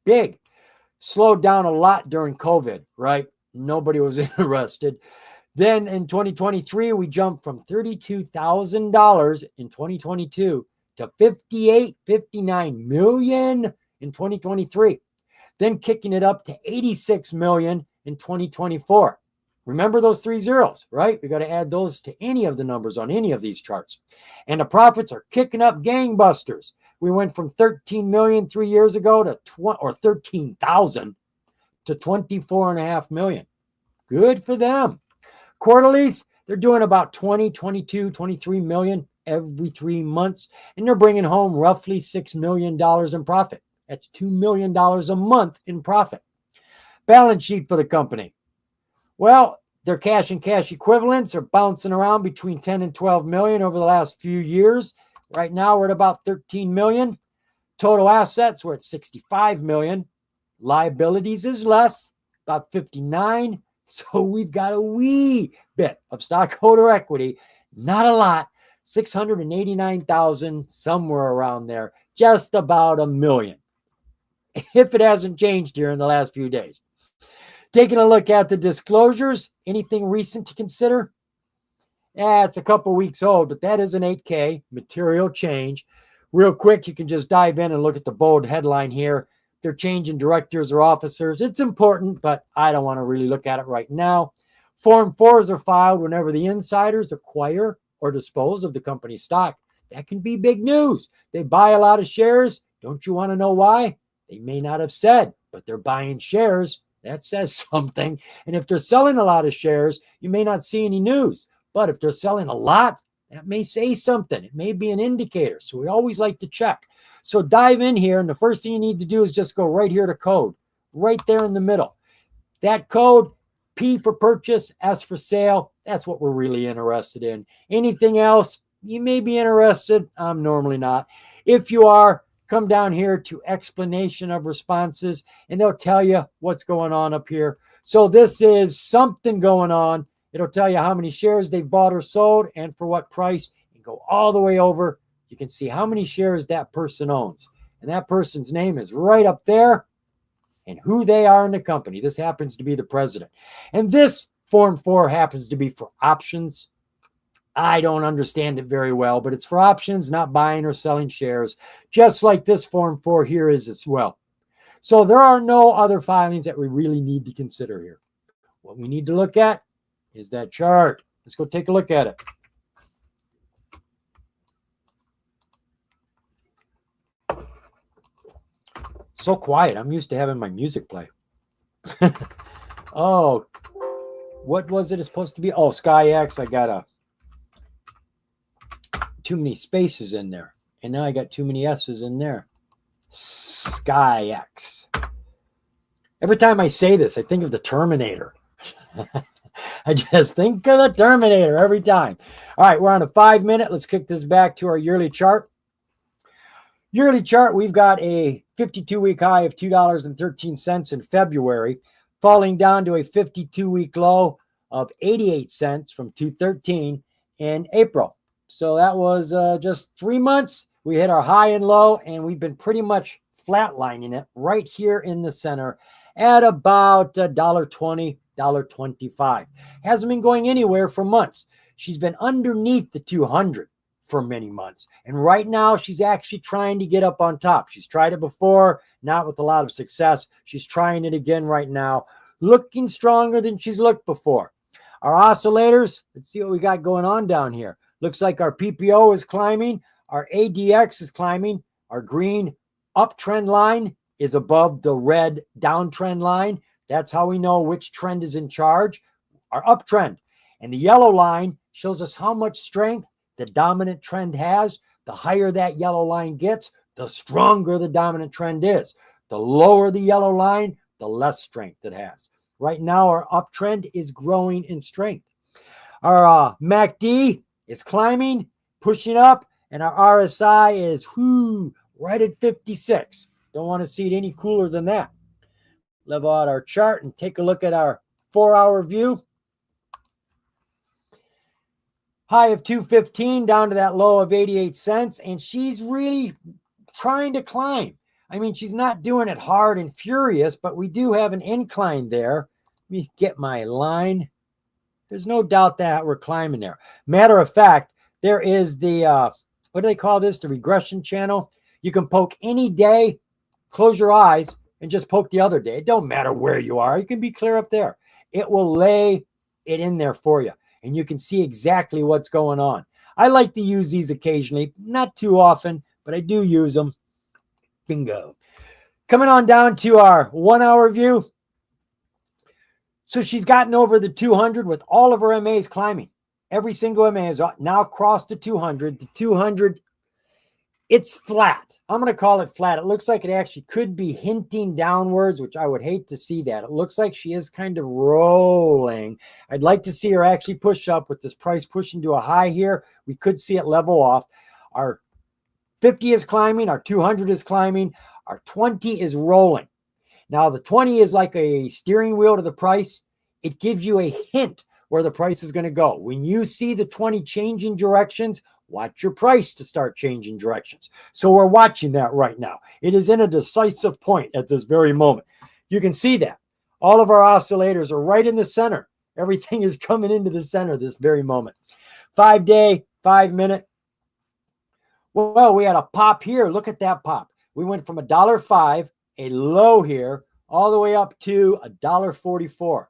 big. Slowed down a lot during COVID, right? Nobody was interested. Then in 2023, we jumped from $32,000 in 2022 to 59 million in 2023. Then kicking it up to 86 million in 2024. Remember those 3 zeros, right? We got to add those to any of the numbers on any of these charts. And the profits are kicking up gangbusters. We went from 13 million 3 years ago to 13,000 to 24.5 million. Good for them. Quarterlies, they're doing about 20, 22, 23 million every 3 months, and they're bringing home roughly $6 million in profit. That's $2 million a month in profit. Balance sheet for the company. Well, their cash and cash equivalents are bouncing around between 10 and 12 million over the last few years. Right now, we're at about 13 million. Total assets, we're at 65 million. Liabilities is less, about 59. So we've got a wee bit of stockholder equity, not a lot, 689,000, somewhere around there, just about $1 million, if it hasn't changed here in the last few days. Taking a look at the disclosures, anything recent to consider? Yeah, it's a couple weeks old, but that is an 8K, material change. Real quick, you can just dive in and look at the bold headline here. They're changing directors or officers. It's important, but I don't want to really look at it right now. Form 4s are filed whenever the insiders acquire or dispose of the company's stock. That can be big news. They buy a lot of shares. Don't you want to know why? They may not have said, but they're buying shares. That says something. And if they're selling a lot of shares, you may not see any news. But if they're selling a lot, that may say something. It may be an indicator. So we always like to check. So dive in here, and the first thing you need to do is just go right here to code, right there in the middle. That code, P for purchase, S for sale, that's what we're really interested in. Anything else, you may be interested. I'm normally not. If you are, come down here to explanation of responses, and they'll tell you what's going on up here. So this is something going on. It'll tell you how many shares they've bought or sold and for what price, and go all the way over. You can see how many shares that person owns. And that person's name is right up there and who they are in the company. This happens to be the president. And this Form 4 happens to be for options. I don't understand it very well, but it's for options, not buying or selling shares, just like this Form 4 here is as well. So there are no other filings that we really need to consider here. What we need to look at is that chart. Let's go take a look at it. So quiet. I'm used to having my music play. Oh, what was it supposed to be? Oh, SkyX. I got too many spaces in there. And now I got too many S's in there. SkyX. Every time I say this, I think of the Terminator. I just think of the Terminator every time. All right, we're on a 5 minute. Let's kick this back to our yearly chart. Yearly chart, we've got a 52-week high of $2.13 in February, falling down to a 52-week low of 88 cents from $2.13 in April. So that was just 3 months. We hit our high and low, and we've been pretty much flatlining it right here in the center at about $1.20, $1.25. Hasn't been going anywhere for months. She's been underneath the 200 for many months. And right now, she's actually trying to get up on top. She's tried it before, not with a lot of success. She's trying it again right now, looking stronger than she's looked before. Our oscillators, let's see what we got going on down here. Looks like our PPO is climbing. Our ADX is climbing. Our green uptrend line is above the red downtrend line. That's how we know which trend is in charge, our uptrend. And the yellow line shows us how much strength the dominant trend has. The higher that yellow line gets, the stronger the dominant trend is. The lower the yellow line, the less strength it has. Right now, our uptrend is growing in strength. Our MACD is climbing, pushing up, and our RSI is right at 56. Don't want to see it any cooler than that. Level out our chart and take a look at our 4-hour view. High of 215 down to that low of 88 cents. And she's really trying to climb. I mean, she's not doing it hard and furious, but we do have an incline there. Let me get my line. There's no doubt that we're climbing there. Matter of fact, there is the, what do they call this? The regression channel. You can poke any day, close your eyes, and just poke the other day. It don't matter where you are. You can be clear up there. It will lay it in there for you. And you can see exactly what's going on. I like to use these occasionally, not too often, but I do use them. Bingo. Coming on down to our 1-hour view. So she's gotten over the 200 with all of her MAs climbing. Every single MA has now crossed the 200. The 200, it's flat. I'm going to call it flat. It looks like it actually could be hinting downwards, which I would hate to see that. It looks like she is kind of rolling. I'd like to see her actually push up with this price pushing to a high here. We could see it level off. Our 50 is climbing. Our 200 is climbing. Our 20 is rolling. Now, the 20 is like a steering wheel to the price. It gives you a hint where the price is going to go. When you see the 20 changing directions, watch your price to start changing directions. So we're watching that right now. It is in a decisive point at this very moment. You can see that. All of our oscillators are right in the center. Everything is coming into the center this very moment. 5-day, 5-minute. Well, we had a pop here. Look at that pop. We went from $1.05, a low here, all the way up to $1.44.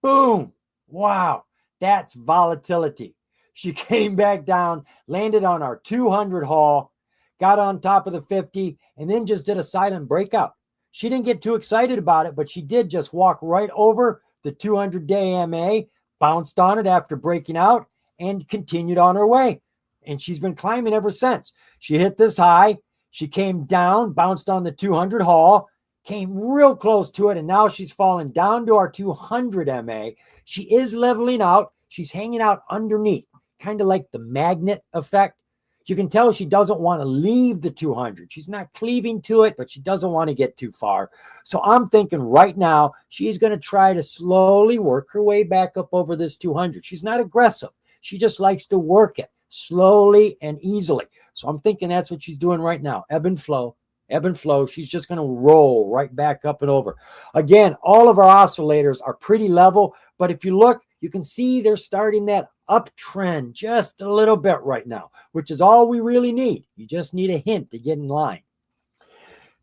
Boom. Wow. That's volatility. She came back down, landed on our 200 haul, got on top of the 50, and then just did a silent breakout. She didn't get too excited about it, but she did just walk right over the 200-day MA, bounced on it after breaking out, and continued on her way. And she's been climbing ever since. She hit this high. She came down, bounced on the 200 haul, came real close to it, and now she's fallen down to our 200 MA. She is leveling out. She's hanging out underneath, kind of like the magnet effect. You can tell she doesn't want to leave the 200. She's not cleaving to it, but she doesn't want to get too far. So I'm thinking right now she's going to try to slowly work her way back up over this 200. She's not aggressive. She just likes to work it slowly and easily. So I'm thinking that's what she's doing right now. Ebb and flow. Ebb and flow. She's just going to roll right back up and over. Again, all of our oscillators are pretty level, but if you look, you can see they're starting that uptrend just a little bit right now, which is all we really need. You just need a hint to get in line.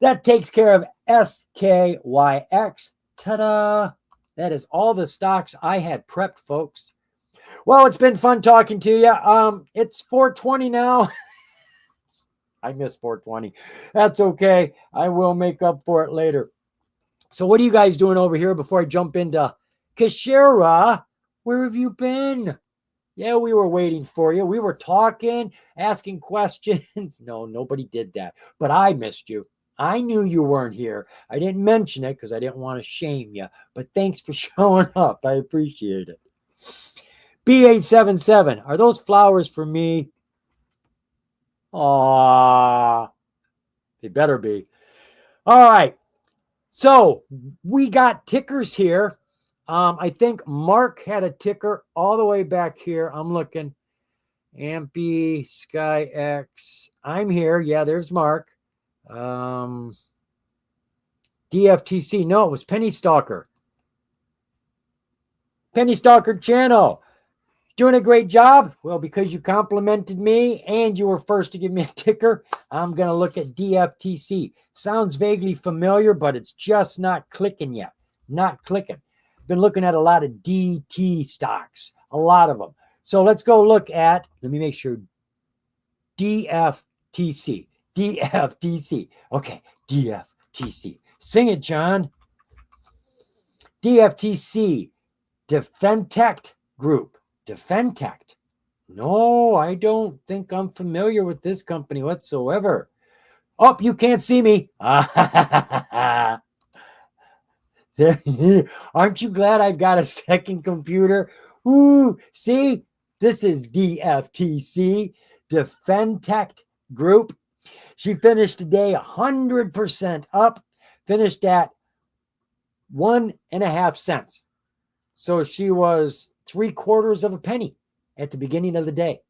That takes care of SKYX. Ta-da! That is all the stocks I had prepped, folks. Well, it's been fun talking to you. It's 4:20 now. I miss 4:20. That's okay. I will make up for it later. So what are you guys doing over here before I jump into Kashira? Where have you been? Yeah, we were waiting for you. We were talking, asking questions. No, nobody did that. But I missed you. I knew you weren't here. I didn't mention it because I didn't want to shame you. But thanks for showing up. I appreciate it. B877. Are those flowers for me? Aw, they better be. All right. So we got tickers here. I think Mark had a ticker all the way back here. I'm looking. Ampy, SkyX. I'm here. Yeah, there's Mark. DFTC. No, it was Penny Stalker. Penny Stalker channel. Doing a great job? Well, because you complimented me and you were first to give me a ticker, I'm going to look at DFTC. Sounds vaguely familiar, but it's just not clicking yet. Not clicking. Been looking at a lot of DT stocks, a lot of them. So let's go look at, let me make sure, DFTC. DFTC. Okay, DFTC. Sing it, John. DFTC, Defentect Group. Defentect. No, I don't think I'm familiar with this company whatsoever. Oh, you can't see me. Aren't you glad I've got a second computer? Ooh, see, this is DFTC, Defentect Group. She finished today 100% up, finished at 1.5 cents. So she was 3/4 of a penny at the beginning of the day.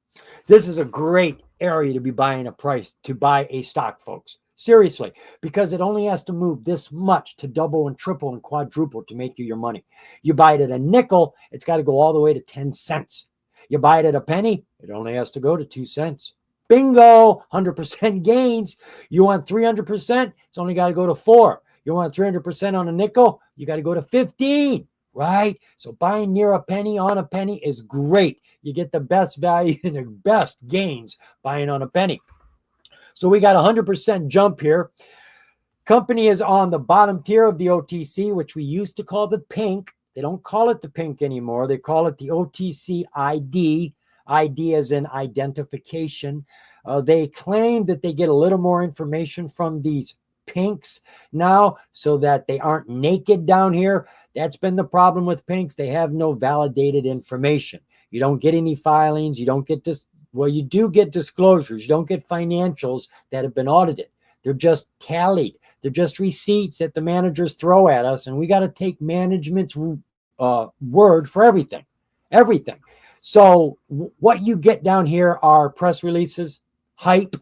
This is a great area to be buying to buy a stock, folks. Seriously, because it only has to move this much to double and triple and quadruple to make you your money. You buy it at a nickel, it's got to go all the way to 10 cents. You buy it at a penny, it only has to go to 2 cents. Bingo, 100% gains. You want 300%, it's only got to go to 4. You want 300% on a nickel, you got to go to 15. Right? So buying near a penny on a penny is great. You get the best value and the best gains buying on a penny. So we got 100% jump here. Company is on the bottom tier of the OTC, which we used to call the pink. They don't call it the pink anymore. They call it the OTC ID. ID as in identification. They claim that they get a little more information from these pinks now so that they aren't naked down here. That's been the problem with pinks. They have no validated information. You don't get any filings. You don't get this. Well, you do get disclosures. You don't get financials that have been audited. They're just tallied. They're just receipts that the managers throw at us. And we got to take management's word for everything. Everything. So what you get down here are press releases, hype.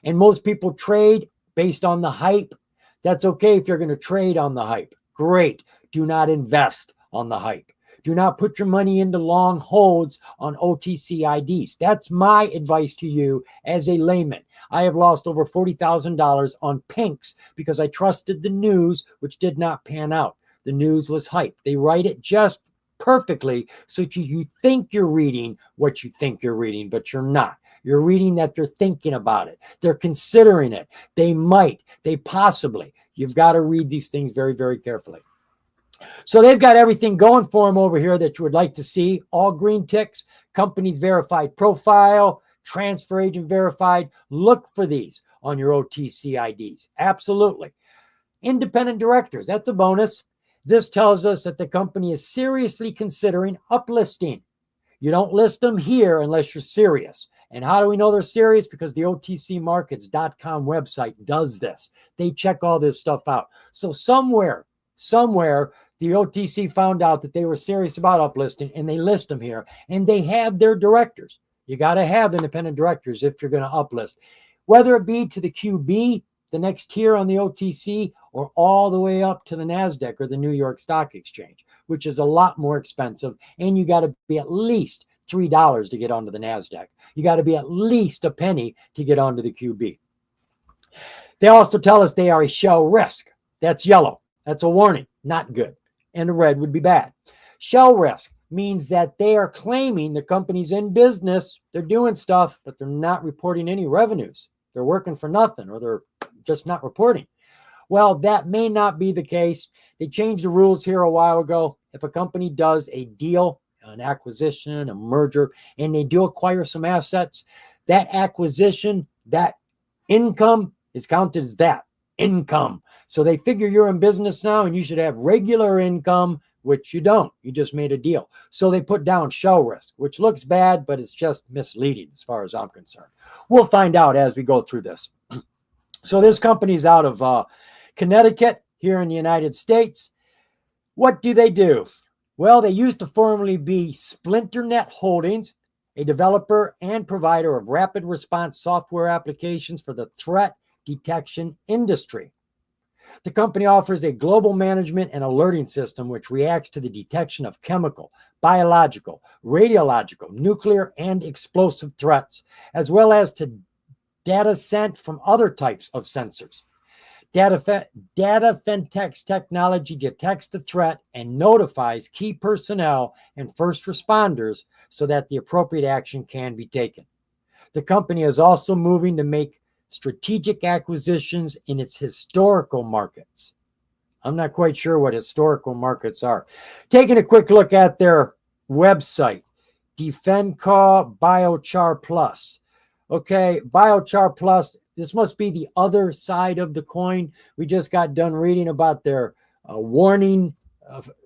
And most people trade based on the hype. That's okay if you're going to trade on the hype. Great. Do not invest on the hype. Do not put your money into long holds on OTC IDs. That's my advice to you as a layman. I have lost over $40,000 on pinks because I trusted the news, which did not pan out. The news was hype. They write it just perfectly so you think you're reading what you think you're reading, but you're not. You're reading that they're thinking about it. They're considering it. They might. They possibly. You've got to read these things very, very carefully. So they've got everything going for them over here that you would like to see. All green ticks, companies verified profile, transfer agent verified. Look for these on your OTC IDs. Absolutely. Independent directors, that's a bonus. This tells us that the company is seriously considering uplisting. You don't list them here unless you're serious. And how do we know they're serious? Because the OTCmarkets.com website does this. They check all this stuff out. So somewhere, the OTC found out that they were serious about uplisting and they list them here. And they have their directors. You got to have independent directors if you're going to uplist. Whether it be to the QB, the next tier on the OTC, or all the way up to the NASDAQ or the New York Stock Exchange, which is a lot more expensive. And you got to be at least $3 to get onto the NASDAQ. You got to be at least a penny to get onto the QB. They also tell us they are a shell risk. That's yellow. That's a warning, not good. And a red would be bad. Shell risk means that they are claiming the company's in business, they're doing stuff, but they're not reporting any revenues. They're working for nothing, or they're just not reporting. Well, that may not be the case. They changed the rules here a while ago. If a company does a deal, an acquisition, a merger, and they do acquire some assets, that acquisition, that income is counted as that income. So they figure you're in business now and you should have regular income, which you don't. You just made a deal. So they put down shell risk, which looks bad, but it's just misleading as far as I'm concerned. We'll find out as we go through this. So this company's out of Connecticut here in the United States. What do? Well, they used to formerly be SplinterNet Holdings, a developer and provider of rapid response software applications for the threat detection industry. The company offers a global management and alerting system which reacts to the detection of chemical, biological, radiological, nuclear, and explosive threats, as well as to data sent from other types of sensors. Data Fentex technology detects the threat and notifies key personnel and first responders so that the appropriate action can be taken. The company is also moving to make strategic acquisitions in its historical markets. I'm not quite sure what historical markets are. Taking a quick look at their website, Defencaw Biochar Plus. Okay, Biochar Plus, this must be the other side of the coin. We just got done reading about their warning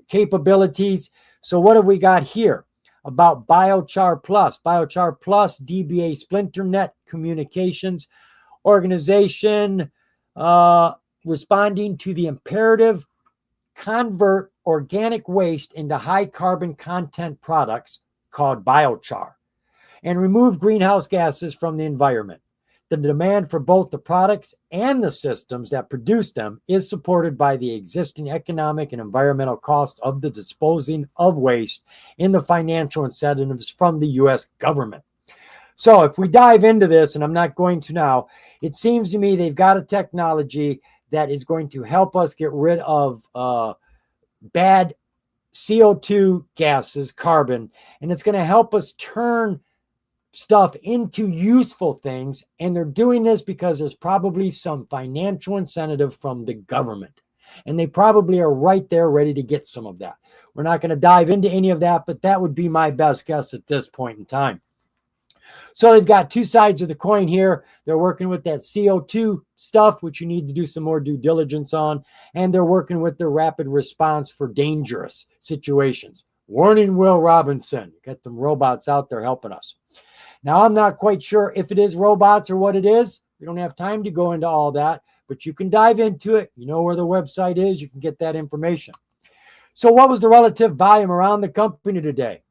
capabilities. So what have we got here about Biochar Plus? Biochar Plus, DBA SplinterNet Communications organization responding to the imperative convert organic waste into high carbon content products called biochar and remove greenhouse gases from the environment. The demand for both the products and the systems that produce them is supported by the existing economic and environmental cost of the disposing of waste in the financial incentives from the U.S. government. So if we dive into this, and I'm not going to now, it seems to me they've got a technology that is going to help us get rid of bad CO2 gases, carbon, and it's going to help us turn stuff into useful things. And they're doing this because there's probably some financial incentive from the government. And they probably are right there ready to get some of that. We're not going to dive into any of that, but that would be my best guess at this point in time. So they've got two sides of the coin here. They're working with that CO2 stuff, which you need to do some more due diligence on. And they're working with the rapid response for dangerous situations. Warning, Will Robinson. Got them robots out there helping us. Now, I'm not quite sure if it is robots or what it is. We don't have time to go into all that, but you can dive into it. You know where the website is. You can get that information. So what was the relative volume around the company today?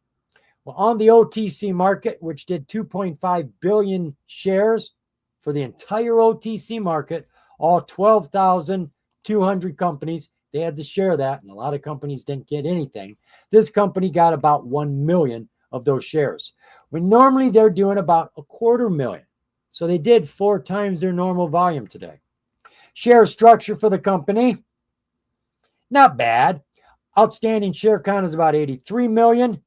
Well, on the OTC market, which did 2.5 billion shares for the entire OTC market, all 12,200 companies, they had to share that, and a lot of companies didn't get anything. This company got about 1 million of those shares, when normally they're doing about 250,000. So they did 4 times their normal volume today. Share structure for the company, not bad. Outstanding share count is about 83 million.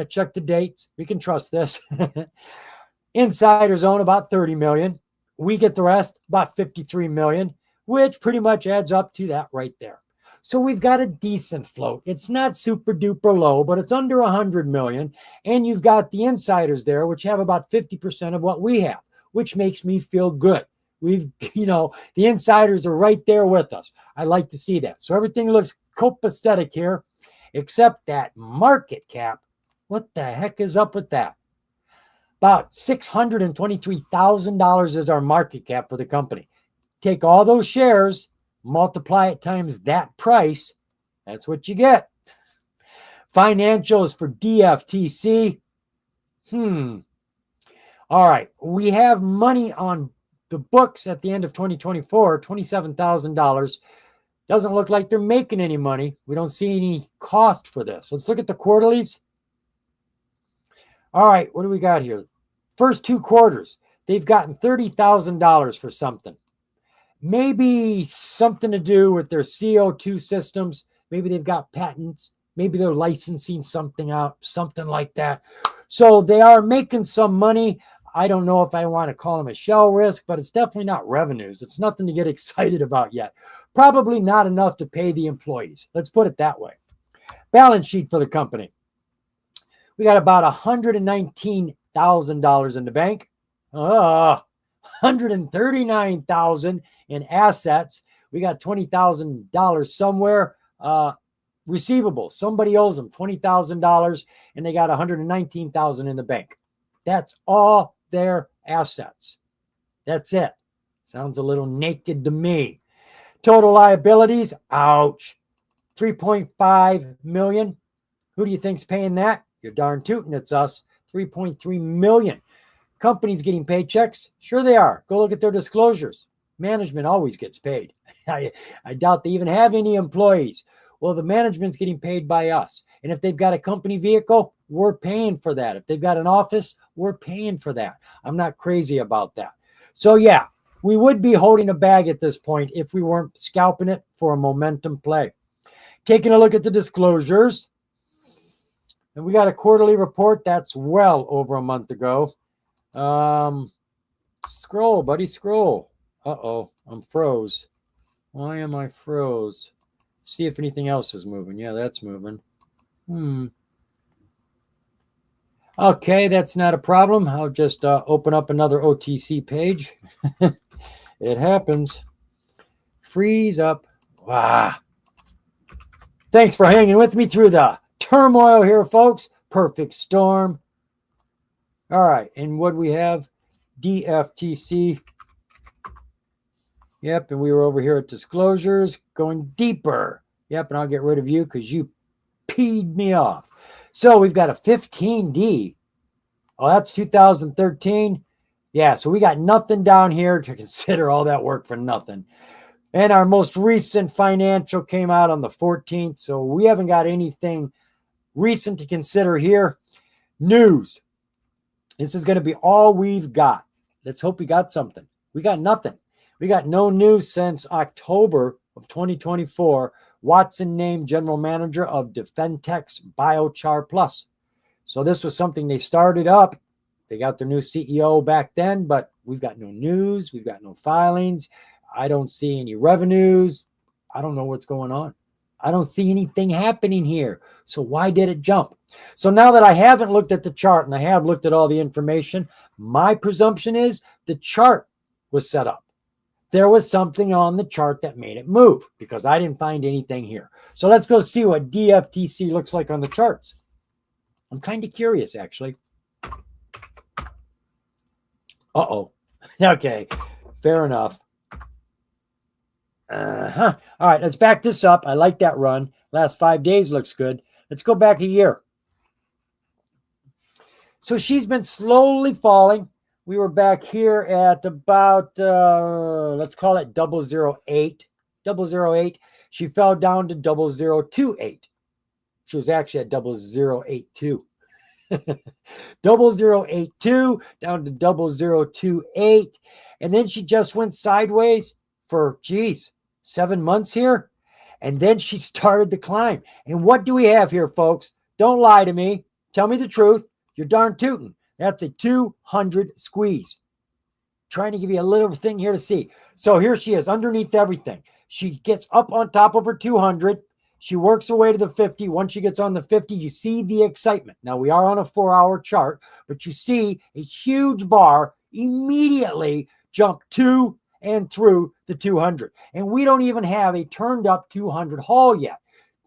Check the dates. We can trust this. Insiders own about 30 million. We get the rest, about 53 million, which pretty much adds up to that right there. So we've got a decent float. It's not super duper low, but it's under 100 million. And you've got the insiders there, which have about 50% of what we have, which makes me feel good. The insiders are right there with us. I like to see that. So everything looks copacetic here, except that market cap. What the heck is up with that? About $623,000 is our market cap for the company. Take all those shares, multiply it times that price. That's what you get. Financials for DFTC. All right. We have money on the books at the end of 2024, $27,000. Doesn't look like they're making any money. We don't see any cost for this. Let's look at the quarterlies. All right, what do we got here? First 2 quarters, they've gotten $30,000 for something. Maybe something to do with their CO2 systems. Maybe they've got patents. Maybe they're licensing something out, something like that. So they are making some money. I don't know if I want to call them a shell risk, but it's definitely not revenues. It's nothing to get excited about yet. Probably not enough to pay the employees. Let's put it that way. Balance sheet for the company. We got about $119,000 in the bank. $139,000 in assets. We got $20,000 somewhere. Receivables. Somebody owes them $20,000 and they got $119,000 in the bank. That's all their assets. That's it. Sounds a little naked to me. Total liabilities, ouch, $3.5 million. Who do you think's paying that? You're darn tootin', it's us. $3.3 million. Companies getting paychecks? Sure they are. Go look at their disclosures. Management always gets paid. I doubt they even have any employees. Well, the management's getting paid by us. And if they've got a company vehicle, we're paying for that. If they've got an office, we're paying for that. I'm not crazy about that. So yeah, we would be holding a bag at this point if we weren't scalping it for a momentum play. Taking a look at the disclosures. And we got a quarterly report that's well over a month ago. Scroll, buddy, scroll. Uh-oh, I'm froze. Why am I froze? See if anything else is moving. Yeah, that's moving. Okay, that's not a problem. I'll just open up another OTC page. It happens. Freeze up. Wow. Thanks for hanging with me through the turmoil here, folks. Perfect storm. All right, and what we have? DFTC. Yep, and we were over here at disclosures, going deeper. Yep, and I'll get rid of you because you peed me off. So we've got a 15D. Oh, that's 2013. Yeah, so we got nothing down here to consider all that work for nothing. And our most recent financial came out on the 14th, so we haven't got anything recent to consider here. News. This is going to be all we've got. Let's hope we got something. We got nothing. We got no news since October of 2024. Watson named general manager of Defentex Biochar Plus. So this was something they started up. They got their new CEO back then, but we've got no news. We've got no filings. I don't see any revenues. I don't know what's going on. I don't see anything happening here. So why did it jump? So now that I haven't looked at the chart and I have looked at all the information, my presumption is the chart was set up. There was something on the chart that made it move because I didn't find anything here. So let's go see what DFTC looks like on the charts. I'm kind of curious, actually. Uh-oh. Okay, fair enough. All right, let's back this up. I like that run. Last 5 days looks good. Let's go back a year. So she's been slowly falling. We were back here at about, let's call it 008. 008. She fell down to 0028. She was actually at 0082. 0082 down to 0028. And then she just went sideways for, 7 months here. And then she started to climb. And what do we have here, folks? Don't lie to me. Tell me the truth. You're darn tootin'. That's a 200 squeeze. Trying to give you a little thing here to see. So here she is underneath everything. She gets up on top of her 200. She works her way to the 50. Once she gets on the 50, you see the excitement. Now, we are on a 4-hour chart, but you see a huge bar immediately jump to and through the 200. And we don't even have a turned up 200 haul yet.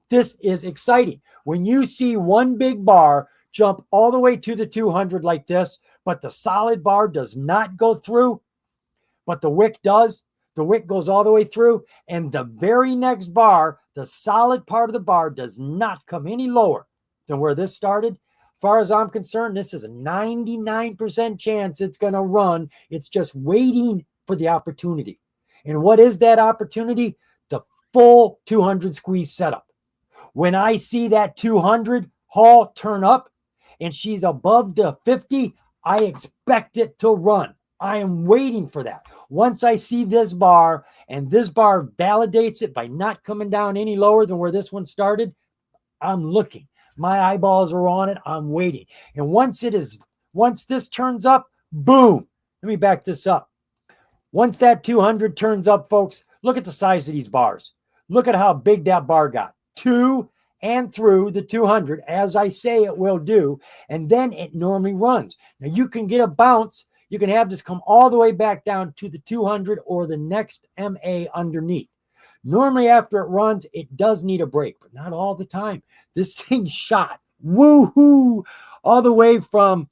This is exciting. When you see one big bar jump all the way to the 200 like this, but the solid bar does not go through, but the wick does. The wick goes all the way through, and the very next bar, the solid part of the bar, does not come any lower than where this started. As far as I'm concerned, this is a 99% chance it's going to run. It's just waiting for the opportunity. And what is that opportunity? The full 200 squeeze setup. When I see that 200 haul turn up and she's above the 50, I expect it to run. I am waiting for that. Once I see this bar and this bar validates it by not coming down any lower than where this one started, I'm looking. My eyeballs are on it. I'm waiting. And once this turns up, boom. Let me back this up. Once that 200 turns up, folks, look at the size of these bars. Look at how big that bar got. To and through the 200, as I say it will do, and then it normally runs. Now, you can get a bounce. You can have this come all the way back down to the 200 or the next MA underneath. Normally, after it runs, it does need a break, but not all the time. This thing shot, woohoo, all the way from,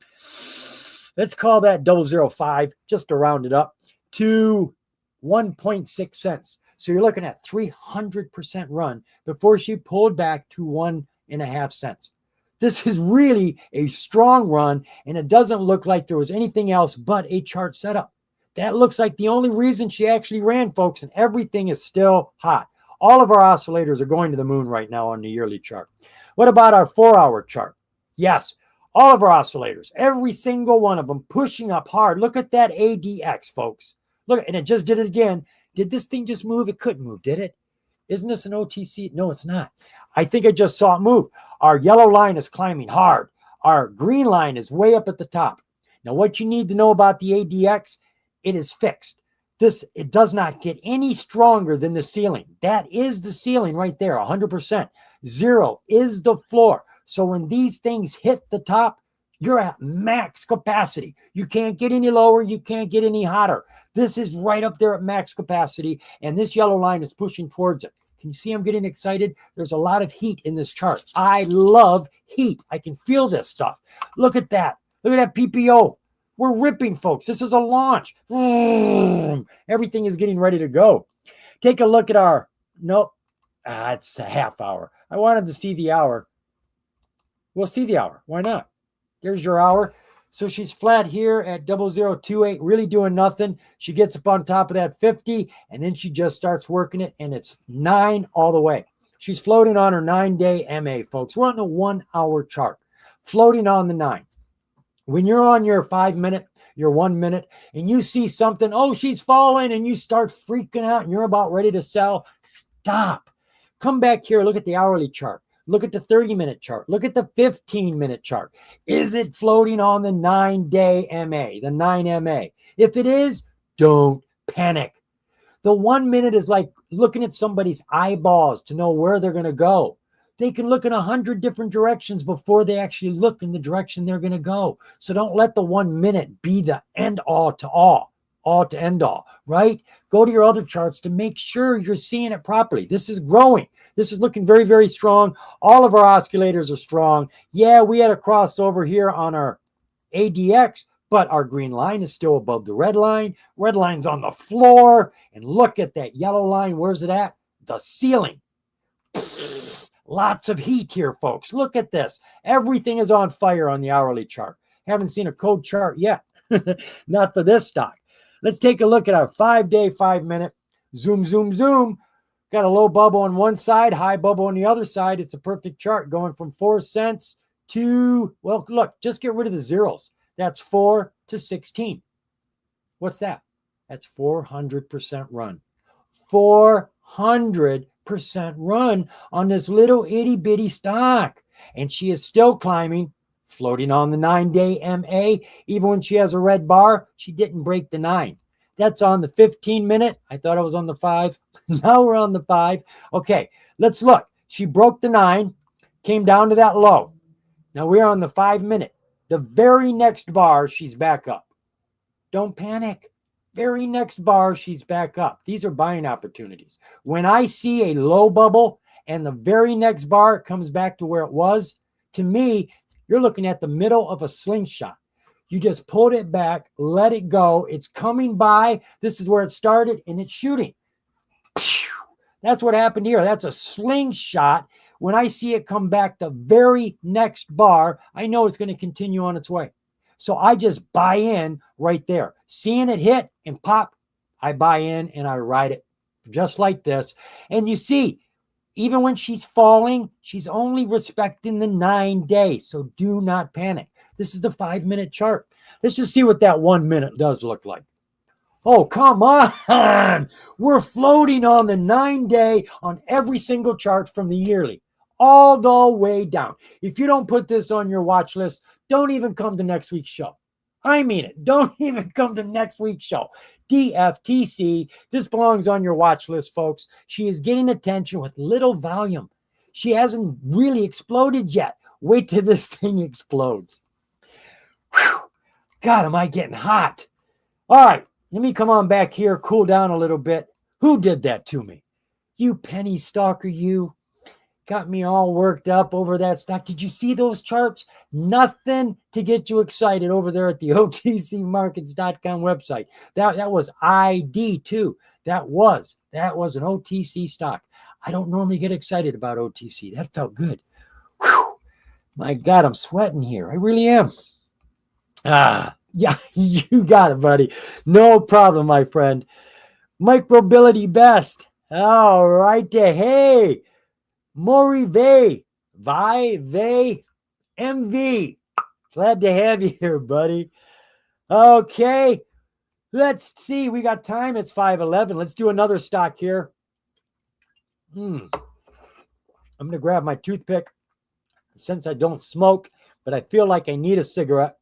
let's call that 005, just to round it up, to 1.6 cents. So you're looking at 300% run before she pulled back to 1.5 cents. This is really a strong run, and it doesn't look like there was anything else but a chart setup. That looks like the only reason she actually ran, folks, and everything is still hot. All of our oscillators are going to the moon right now on the yearly chart. What about our 4-hour chart? Yes, all of our oscillators, every single one of them pushing up hard. Look at that ADX, folks. Look, and it just did it again. Did this thing just move? It couldn't move, did it? Isn't this an OTC? No, it's not. I think I just saw it move. Our yellow line is climbing hard. Our green line is way up at the top. Now, what you need to know about the ADX, it is fixed. It does not get any stronger than the ceiling. That is the ceiling right there, 100%. 0 is the floor. So when these things hit the top, you're at max capacity. You can't get any lower. You can't get any hotter. This is right up there at max capacity, and this yellow line is pushing towards it. Can you see I'm getting excited? There's a lot of heat in this chart. I love heat. I can feel this stuff. Look at that. Look at that PPO. We're ripping, folks. This is a launch. Everything is getting ready to go. Take a look at our, nope, it's a half hour. I wanted to see the hour. We'll see the hour. Why not? There's your hour. So she's flat here at 0028, really doing nothing. She gets up on top of that 50, and then she just starts working it, and it's 9 all the way. She's floating on her 9-day MA, folks. We're on a 1-hour chart, floating on the 9. When you're on your 5-minute, your 1 minute, and you see something, oh, she's falling, and you start freaking out, and you're about ready to sell, stop. Come back here, look at the hourly chart. Look at the 30-minute chart. Look at the 15-minute chart. Is it floating on the 9-day MA, the 9 MA? If it is, don't panic. The 1 minute is like looking at somebody's eyeballs to know where they're going to go. They can look in 100 different directions before they actually look in the direction they're going to go. So don't let the 1 minute be the end all to end all, right? Go to your other charts to make sure you're seeing it properly. This is growing. This is looking very, very strong. All of our oscillators are strong. Yeah, we had a crossover here on our ADX, but our green line is still above the red line. Red line's on the floor. And look at that yellow line. Where's it at? The ceiling. Lots of heat here, folks. Look at this. Everything is on fire on the hourly chart. Haven't seen a code chart yet. Not for this stock. Let's take a look at our 5-day, 5-minute. Zoom, zoom, zoom. Got a low bubble on one side, high bubble on the other side. It's a perfect chart going from 4 cents to, well, look, just get rid of the zeros. That's 4 to 16. What's that? That's 400% run. 400% run on this little itty bitty stock. And she is still climbing, floating on the 9-day MA. Even when she has a red bar, she didn't break the 9. That's on the 15-minute. I thought I was on the 5. Now we're on the 5. Okay, let's look. She broke the 9, came down to that low. Now we're on the 5-minute. The very next bar, she's back up. Don't panic. Very next bar, she's back up. These are buying opportunities. When I see a low bubble and the very next bar comes back to where it was, to me, you're looking at the middle of a slingshot. You just pulled it back, let it go. It's coming by. This is where it started, and it's shooting. That's what happened here. That's a slingshot. When I see it come back the very next bar, I know it's going to continue on its way. So I just buy in right there. Seeing it hit and pop, I buy in and I ride it just like this. And you see, even when she's falling, she's only respecting the 9 days. So do not panic. This is the 5-minute chart. Let's just see what that 1 minute does look like. Oh, come on. We're floating on the 9-day on every single chart from the yearly, all the way down. If you don't put this on your watch list, don't even come to next week's show. I mean it. Don't even come to next week's show. DFTC, this belongs on your watch list, folks. She is getting attention with little volume. She hasn't really exploded yet. Wait till this thing explodes. Whew. God, am I getting hot? All right. Let me come on back here, cool down a little bit. Who did that to me? You penny stalker, you. Got me all worked up over that stock. Did you see those charts? Nothing to get you excited over there at the OTCmarkets.com website. That was ID too. That was an OTC stock. I don't normally get excited about OTC. That felt good. Whew. My God, I'm sweating here. I really am. Yeah, you got it, buddy. No problem, my friend. Microbility best. All right. Hey, Morive, MV. Glad to have you here, buddy. Okay. Let's see. We got time. It's 5:11. Let's do another stock here. I'm going to grab my toothpick since I don't smoke, but I feel like I need a cigarette.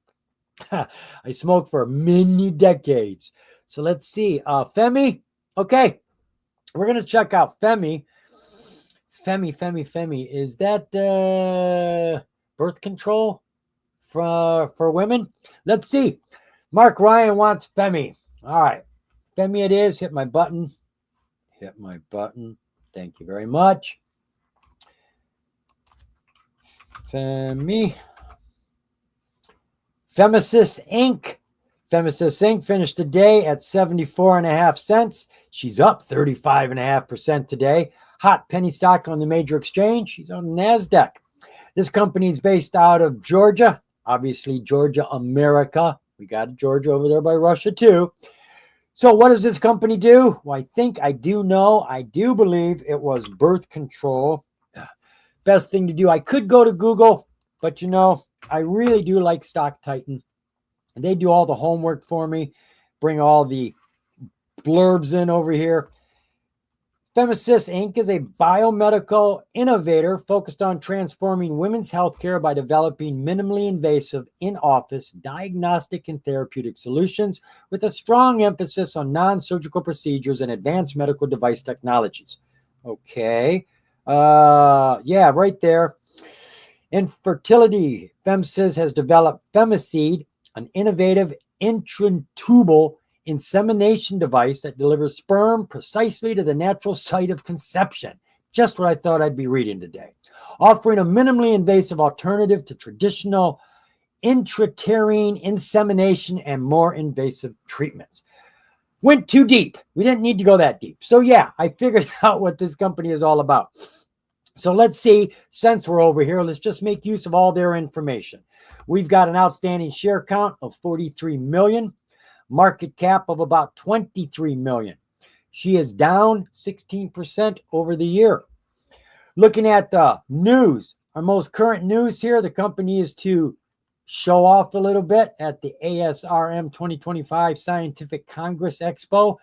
I smoked for many decades. So let's see. Femi. Okay. We're going to check out Femi. Femi. Is that birth control for women? Let's see. Mark Ryan wants Femi. All right. Femi it is. Hit my button. Thank you very much. Femi. Femisys Inc. Femisys Inc. finished today at 74.5 cents. She's up 35.5% today. Hot penny stock on the major exchange. She's on NASDAQ. This company is based out of Georgia. Obviously, Georgia, America. We got Georgia over there by Russia, too. So what does this company do? Well, I do believe it was birth control. Best thing to do. I could go to Google, but I really do like Stock Titan. And they do all the homework for me, bring all the blurbs in over here. Femisys Inc. is a biomedical innovator focused on transforming women's healthcare by developing minimally invasive in-office diagnostic and therapeutic solutions with a strong emphasis on non-surgical procedures and advanced medical device technologies. Okay. Yeah, right there. Infertility. Femisys has developed Femiseed, an innovative intratubal insemination device that delivers sperm precisely to the natural site of conception. Just what I thought I'd be reading today. Offering a minimally invasive alternative to traditional intrauterine insemination and more invasive treatments. Went too deep. We didn't need to go that deep. So yeah, I figured out what this company is all about. So let's see, since we're over here, let's just make use of all their information. We've got an outstanding share count of 43 million, market cap of about 23 million. She is down 16% over the year. Looking at the news, our most current news here, the company is to show off a little bit at the ASRM 2025 Scientific Congress Expo.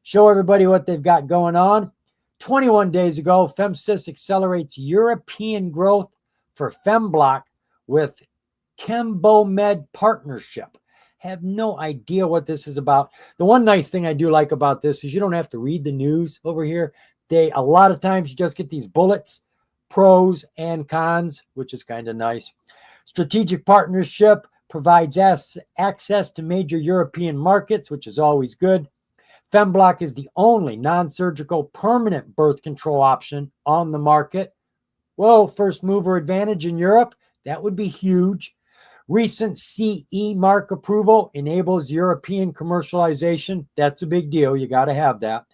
Show everybody what they've got going on. 21 days ago, Femisys accelerates European growth for FemBlock with Chembomed partnership. Have no idea what this is about. The one nice thing I do like about this is you don't have to read the news over here. A lot of times you just get these bullets, pros and cons, which is kind of nice. Strategic partnership provides access to major European markets, which is always good. FemBlock is the only non-surgical permanent birth control option on the market. Whoa, first mover advantage in Europe. That would be huge. Recent CE mark approval enables European commercialization. That's a big deal. You got to have that.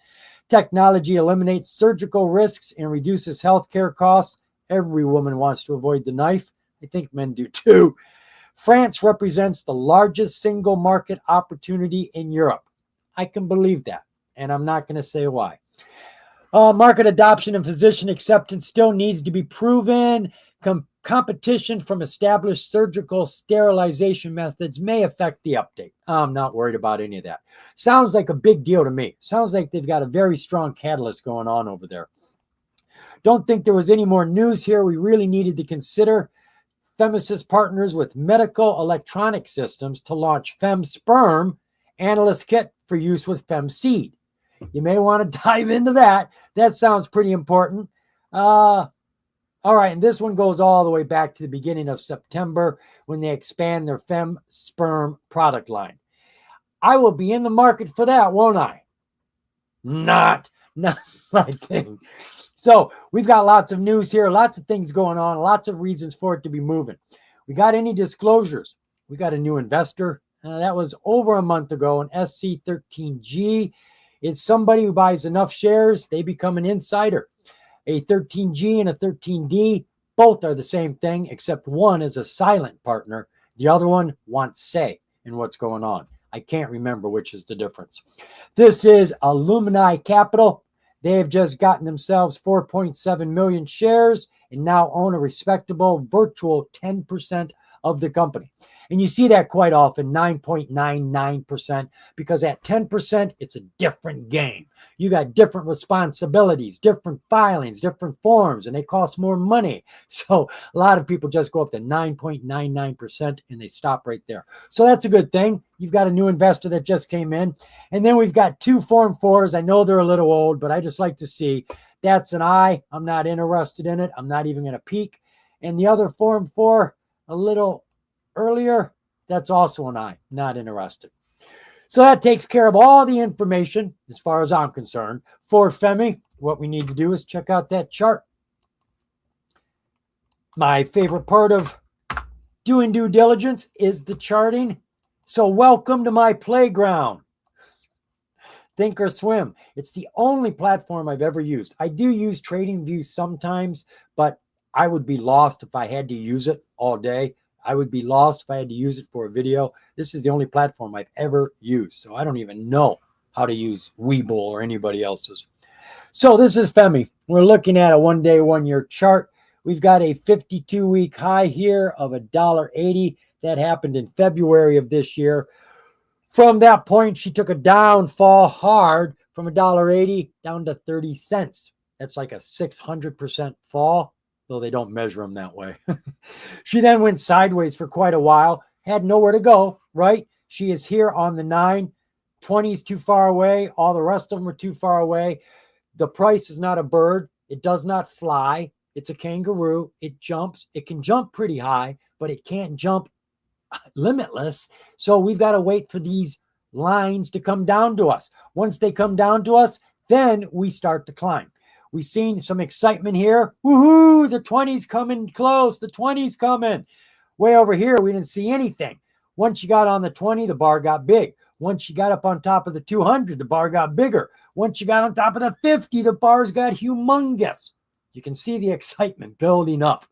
Technology eliminates surgical risks and reduces healthcare costs. Every woman wants to avoid the knife. I think men do too. France represents the largest single market opportunity in Europe. I can believe that, and I'm not going to say why. Market adoption and physician acceptance still needs to be proven. Competition from established surgical sterilization methods may affect the update. I'm not worried about any of that. Sounds like a big deal to me. Sounds like they've got a very strong catalyst going on over there. Don't think there was any more news here we really needed to consider. Femsys partners with medical electronic systems to launch FemSperm analyst kit for use with FemSeed. You may want to dive into that. That sounds pretty important. All right, and this one goes all the way back to the beginning of September when they expand their FemSperm product line. I will be in the market for that, won't I? Not my thing. So we've got lots of news here, lots of things going on, lots of reasons for it to be moving. We got any disclosures? We got a new investor. That was over a month ago, an SC13G. It's somebody who buys enough shares, they become an insider. A 13G and a 13D, both are the same thing, except one is a silent partner. The other one wants say in what's going on. I can't remember which is the difference. This is Alumni Capital. They have just gotten themselves 4.7 million shares and now own a respectable virtual 10% of the company. And you see that quite often, 9.99%, because at 10%, it's a different game. You got different responsibilities, different filings, different forms, and they cost more money. So a lot of people just go up to 9.99% and they stop right there. So that's a good thing. You've got a new investor that just came in. And then we've got two Form 4s. I know they're a little old, but I just like to see. That's an I. I'm not interested in it. I'm not even going to peek. And the other Form 4, a little earlier, that's also an I, not interested. So that takes care of all the information, as far as I'm concerned, for Femi. What we need to do is check out that chart. My favorite part of doing due diligence is the charting. So welcome to my playground. Think or Swim. It's the only platform I've ever used. I do use TradingView sometimes, but I would be lost if I had to use it all day. I would be lost if I had to use it for a video. This is the only platform I've ever used. So I don't even know how to use Webull or anybody else's. So this is Femi. We're looking at a 1-day, 1-year chart. We've got a 52-week high here of $1.80. That happened in February of this year. From that point, she took a downfall hard from $1.80 down to 30 cents. That's like a 600% fall, though they don't measure them that way. She then went sideways for quite a while, had nowhere to go, right? She is here on the 9. 20 is too far away. All the rest of them are too far away. The price is not a bird. It does not fly. It's a kangaroo. It jumps. It can jump pretty high, but it can't jump limitless. So we've got to wait for these lines to come down to us. Once they come down to us, then we start to climb. We've seen some excitement here. Woohoo! The 20's coming close. The 20's coming. Way over here, we didn't see anything. Once you got on the 20, the bar got big. Once you got up on top of the 200, the bar got bigger. Once you got on top of the 50, the bars got humongous. You can see the excitement building up.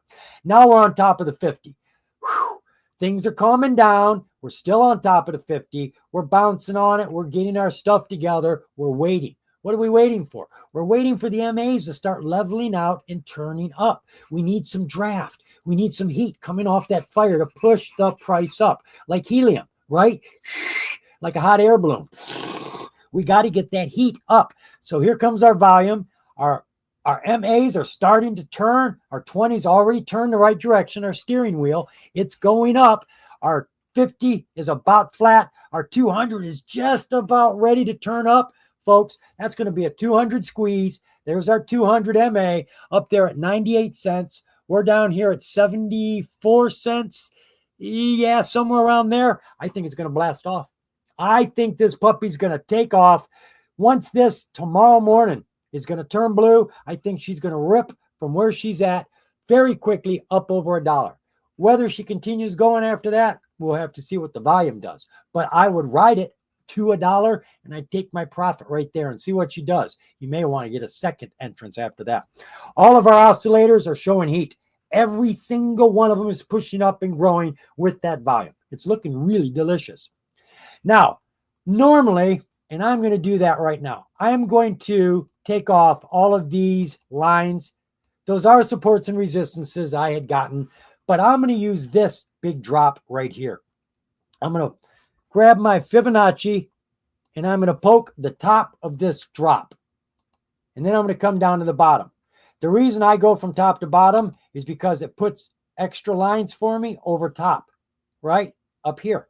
Now we're on top of the 50. Whew. Things are calming down. We're still on top of the 50. We're bouncing on it. We're getting our stuff together. We're waiting. What are we waiting for? We're waiting for the MAs to start leveling out and turning up. We need some draft. We need some heat coming off that fire to push the price up, like helium, right? Like a hot air balloon. We got to get that heat up. So here comes our volume. Our MAs are starting to turn. Our 20s already turned the right direction. Our steering wheel, it's going up. Our 50 is about flat. Our 200 is just about ready to turn up. Folks, that's going to be a 200 squeeze. There's our 200 MA up there at 98 cents. We're down here at 74 cents. Yeah, somewhere around there. I think it's going to blast off. I think this puppy's going to take off. Once this tomorrow morning is going to turn blue, I think she's going to rip from where she's at very quickly up over $1. Whether she continues going after that, we'll have to see what the volume does. But I would ride it to $1 and I take my profit right there and see what she does. You may want to get a second entrance after that. All of our oscillators are showing heat. Every single one of them is pushing up and growing with that volume. It's looking really delicious. Now, normally, and I'm going to do that right now, I am going to take off all of these lines. Those are supports and resistances I had gotten, but I'm going to use this big drop right here. I'm going to grab my Fibonacci and I'm going to poke the top of this drop. And then I'm going to come down to the bottom. The reason I go from top to bottom is because it puts extra lines for me over top, right up here.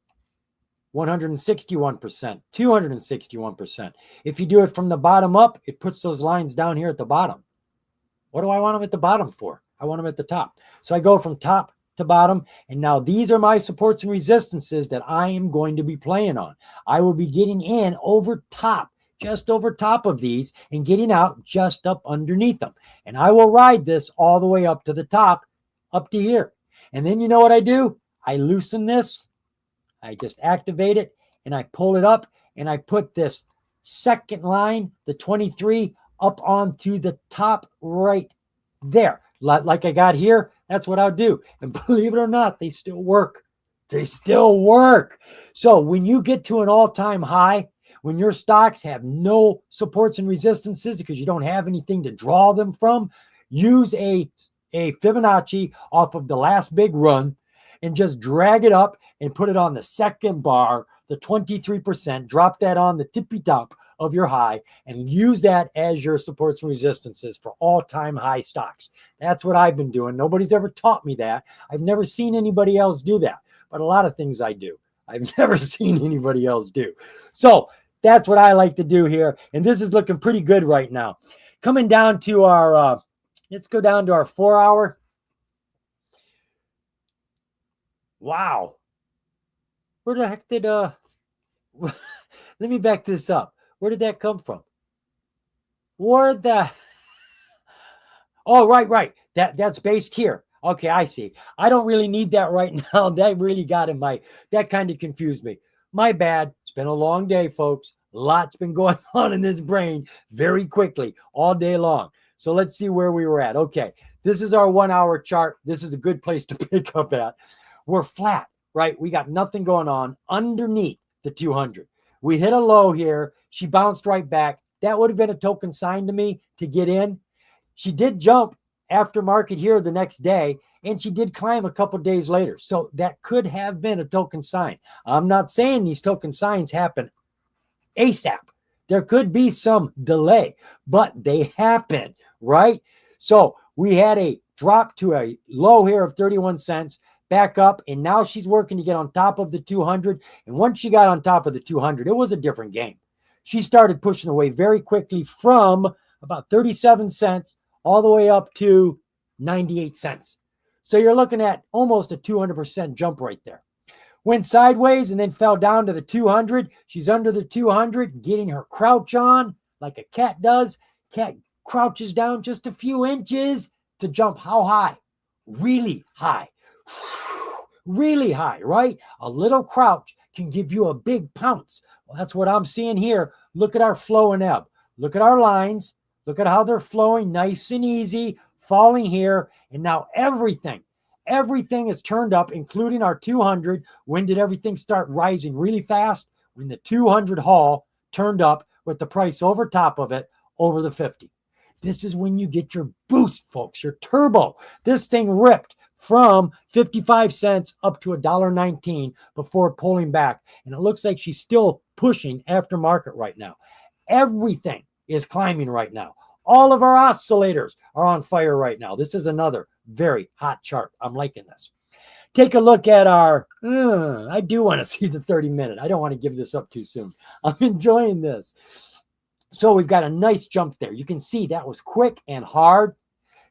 161%, 261%. If you do it from the bottom up, it puts those lines down here at the bottom. What do I want them at the bottom for? I want them at the top. So I go from top to bottom, and now these are my supports and resistances that I am going to be playing on. I will be getting in over top, just over top of these, and getting out just up underneath them. And I will ride this all the way up to the top, up to here. And then you know what I do? I loosen this. I just activate it and I pull it up and I put this second line, the 23, up onto the top right there. Like I got here, that's what I'll do. And believe it or not, they still work. They still work. So when you get to an all-time high, when your stocks have no supports and resistances because you don't have anything to draw them from, use a Fibonacci off of the last big run and just drag it up and put it on the second bar, the 23%, drop that on the tippy top of your high and use that as your supports and resistances for all-time high stocks. That's what I've been doing. Nobody's ever taught me that. I've never seen anybody else do that, but a lot of things I do. I've never seen anybody else do. So that's what I like to do here. And this is looking pretty good right now. Coming down to our, let's go down to our 4 hour. Wow. Where the heck did, let me back this up. Where did that come from? Where the, oh, right. That's based here. Okay, I see. I don't really need that right now. That really got in that kind of confused me. My bad. It's been a long day, folks. Lots been going on in this brain very quickly all day long. So let's see where we were at. Okay, this is our 1 hour chart. This is a good place to pick up at. We're flat, right? We got nothing going on underneath the 200. We hit a low here. She bounced right back. That would have been a token sign to me to get in. She did jump after market here the next day, and she did climb a couple days later. So that could have been a token sign. I'm not saying these token signs happen ASAP. There could be some delay, but they happen, right? So we had a drop to a low here of 31 cents. Back up, and now she's working to get on top of the 200. And once she got on top of the 200, it was a different game. She started pushing away very quickly from about 37 cents all the way up to 98 cents. So you're looking at almost a 200% jump right there. Went sideways and then fell down to the 200. She's under the 200, getting her crouch on like a cat does. Cat crouches down just a few inches to jump how high? Really high. Really high, right? A little crouch can give you a big pounce. Well, that's what I'm seeing here. Look at our flow and ebb. Look at our lines. Look at how they're flowing nice and easy, falling here. And now everything is turned up, including our 200. When did everything start rising really fast? When the 200 haul turned up with the price over top of it, over the 50. This is when you get your boost, folks, your turbo. This thing ripped from 55 cents up to $1.19 before pulling back. And it looks like she's still pushing after market right now. Everything is climbing right now. All of our oscillators are on fire right now. This is another very hot chart. I'm liking this. Take a look at our, I do want to see the 30-minute. I don't want to give this up too soon. I'm enjoying this. So we've got a nice jump there. You can see that was quick and hard.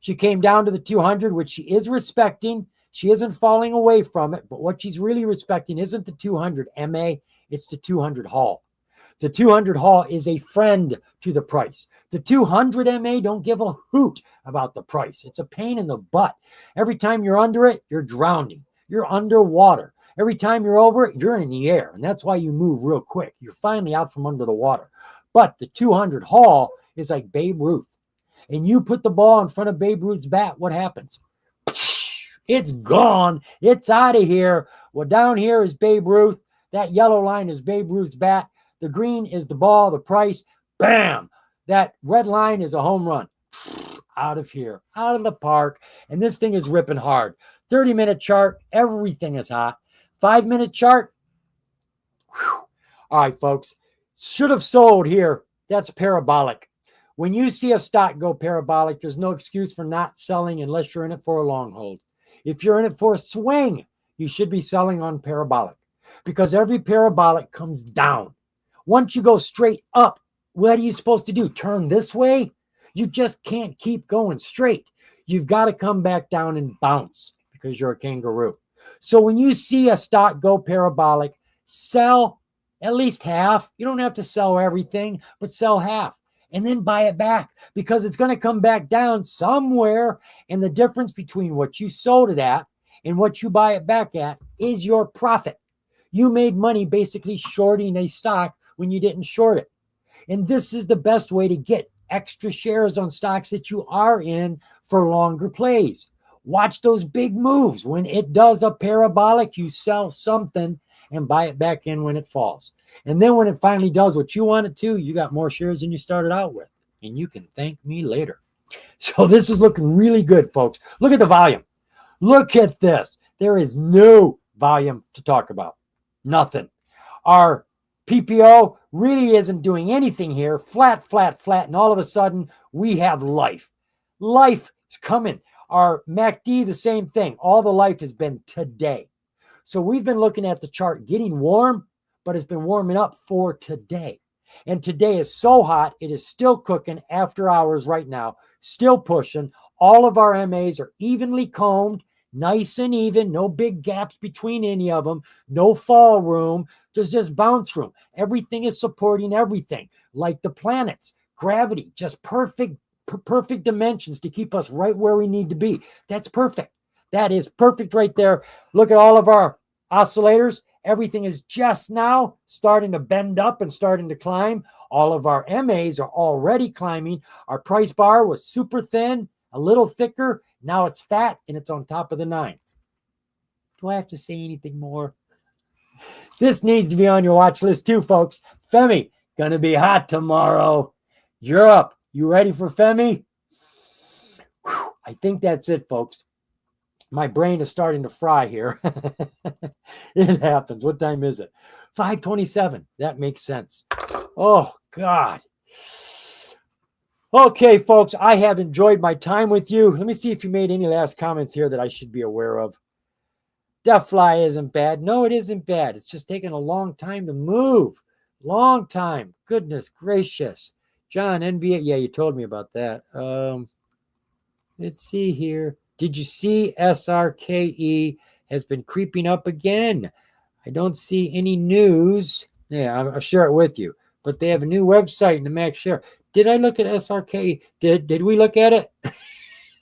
She came down to the 200, which she is respecting. She isn't falling away from it, but what she's really respecting isn't the 200 MA, it's the 200 haul. The 200 haul is a friend to the price. The 200 MA don't give a hoot about the price. It's a pain in the butt. Every time you're under it, you're drowning. You're underwater. Every time you're over it, you're in the air, and that's why you move real quick. You're finally out from under the water. But the 200 haul is like Babe Ruth. And you put the ball in front of Babe Ruth's bat, what happens? It's gone. It's out of here. Well, down here is Babe Ruth. That yellow line is Babe Ruth's bat. The green is the ball, the price. Bam! That red line is a home run. out of here, out of the park. And this thing is ripping hard. 30-minute chart, everything is hot. 5-minute chart, whew. All right, folks, should have sold here. That's parabolic. When you see a stock go parabolic, there's no excuse for not selling unless you're in it for a long hold. If you're in it for a swing, you should be selling on parabolic because every parabolic comes down. Once you go straight up, what are you supposed to do? Turn this way? You just can't keep going straight. You've got to come back down and bounce because you're a kangaroo. So when you see a stock go parabolic, sell at least half. You don't have to sell everything, but sell half and then buy it back because it's going to come back down somewhere. And the difference between what you sold it at and what you buy it back at is your profit. You made money basically shorting a stock when you didn't short it. And this is the best way to get extra shares on stocks that you are in for longer plays. Watch those big moves. When it does a parabolic, you sell something and buy it back in when it falls. And then when it finally does what you want it to, you got more shares than you started out with. And you can thank me later. So this is looking really good, folks. Look at the volume. Look at this. There is no volume to talk about. Nothing. Our PPO really isn't doing anything here. Flat, flat, flat. And all of a sudden, we have life. Life is coming. Our MACD, the same thing. All the life has been today. So we've been looking at the chart getting warm, but it's been warming up for today. And today is so hot, it is still cooking after hours right now, still pushing. All of our MAs are evenly combed, nice and even, no big gaps between any of them, no fall room. There's just bounce room. Everything is supporting everything, like the planets, gravity, just perfect dimensions to keep us right where we need to be. That's perfect. That is perfect right there. Look at all of our oscillators. Everything is just now starting to bend up and starting to climb. All of our MAs are already climbing. Our price bar was super thin, a little thicker. Now it's fat and it's on top of the 9. Do I have to say anything more? This needs to be on your watch list too, folks. Femi, gonna be hot tomorrow. Europe, you ready for Femi? Whew, I think that's it, folks. My brain is starting to fry here. It happens. What time is it? 5:27. That makes sense. Oh, God. Okay, folks, I have enjoyed my time with you. Let me see if you made any last comments here that I should be aware of. Death fly isn't bad. No, it isn't bad. It's just taking a long time to move. Long time. Goodness gracious. John, NBA. Yeah, you told me about that. Let's see here. Did you see SRKE has been creeping up again? I don't see any news. Yeah, I'll share it with you. But they have a new website in the Max Share. Did I look at SRKE? Did we look at it?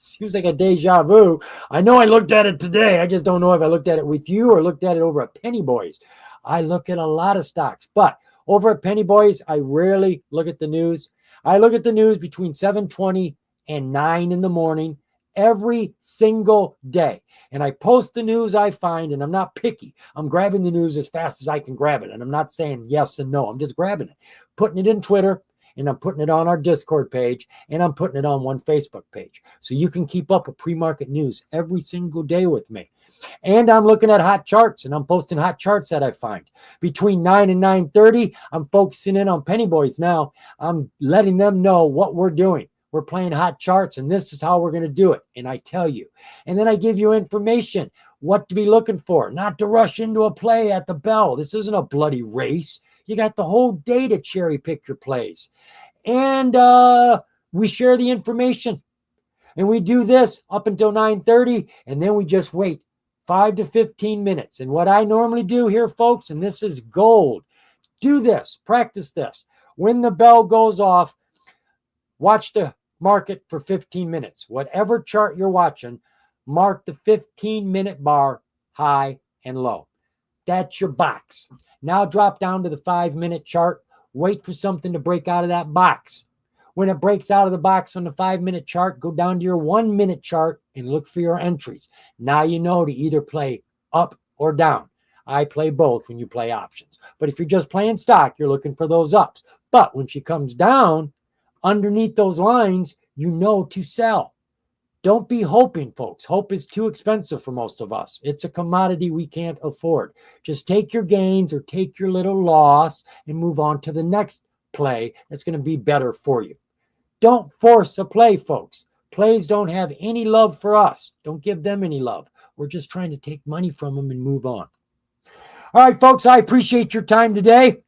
Seems like a deja vu. I know I looked at it today. I just don't know if I looked at it with you or looked at it over at Penny Boys. I look at a lot of stocks. But over at Penny Boys, I rarely look at the news. I look at the news between 7:20 and 9 in the morning. Every single day. And I post the news I find, and I'm not picky. I'm grabbing the news as fast as I can grab it. And I'm not saying yes and no. I'm just grabbing it, putting it in Twitter, and I'm putting it on our Discord page, and I'm putting it on one Facebook page. So you can keep up with pre-market news every single day with me. And I'm looking at hot charts, and I'm posting hot charts that I find. Between 9 and 9:30, I'm focusing in on Penny Boys now. I'm letting them know what we're doing. We're playing hot charts, and this is how we're going to do it. And I tell you. And then I give you information, what to be looking for, not to rush into a play at the bell. This isn't a bloody race. You got the whole day to cherry pick your plays. And we share the information. And we do this up until 9:30, and then we just wait 5 to 15 minutes. And what I normally do here, folks, and this is gold, do this, practice this. When the bell goes off, watch the market for 15 minutes. Whatever chart you're watching, mark the 15-minute bar high and low. That's your box. Now drop down to the 5-minute chart. Wait for something to break out of that box. When it breaks out of the box on the 5-minute chart, go down to your 1-minute chart and look for your entries. Now you know to either play up or down. I play both when you play options. But if you're just playing stock, you're looking for those ups. But when she comes down, underneath those lines, you know to sell. Don't be hoping, folks. Hope is too expensive for most of us. It's a commodity we can't afford. Just take your gains or take your little loss and move on to the next play that's going to be better for you. Don't force a play, folks. Plays don't have any love for us. Don't give them any love. We're just trying to take money from them and move on. All right, folks, I appreciate your time today.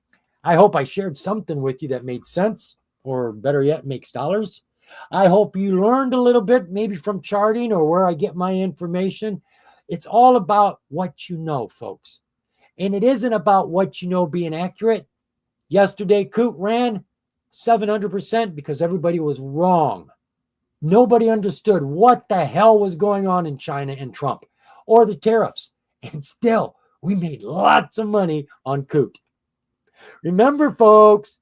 I hope I shared something with you that made sense, or better yet, makes dollars. I hope you learned a little bit, maybe from charting or where I get my information. It's all about what you know, folks. And it isn't about what you know being accurate. Yesterday, Coot ran 700% because everybody was wrong. Nobody understood what the hell was going on in China and Trump or the tariffs. And still, we made lots of money on Coot. Remember, folks,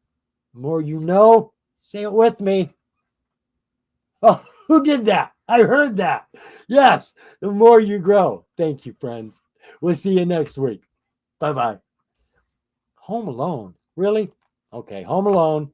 the more you know, say it with me. Oh, who did that? I heard that. Yes, the more you grow. Thank you, friends. We'll see you next week. Bye-bye. Home Alone? Really? Okay, Home Alone.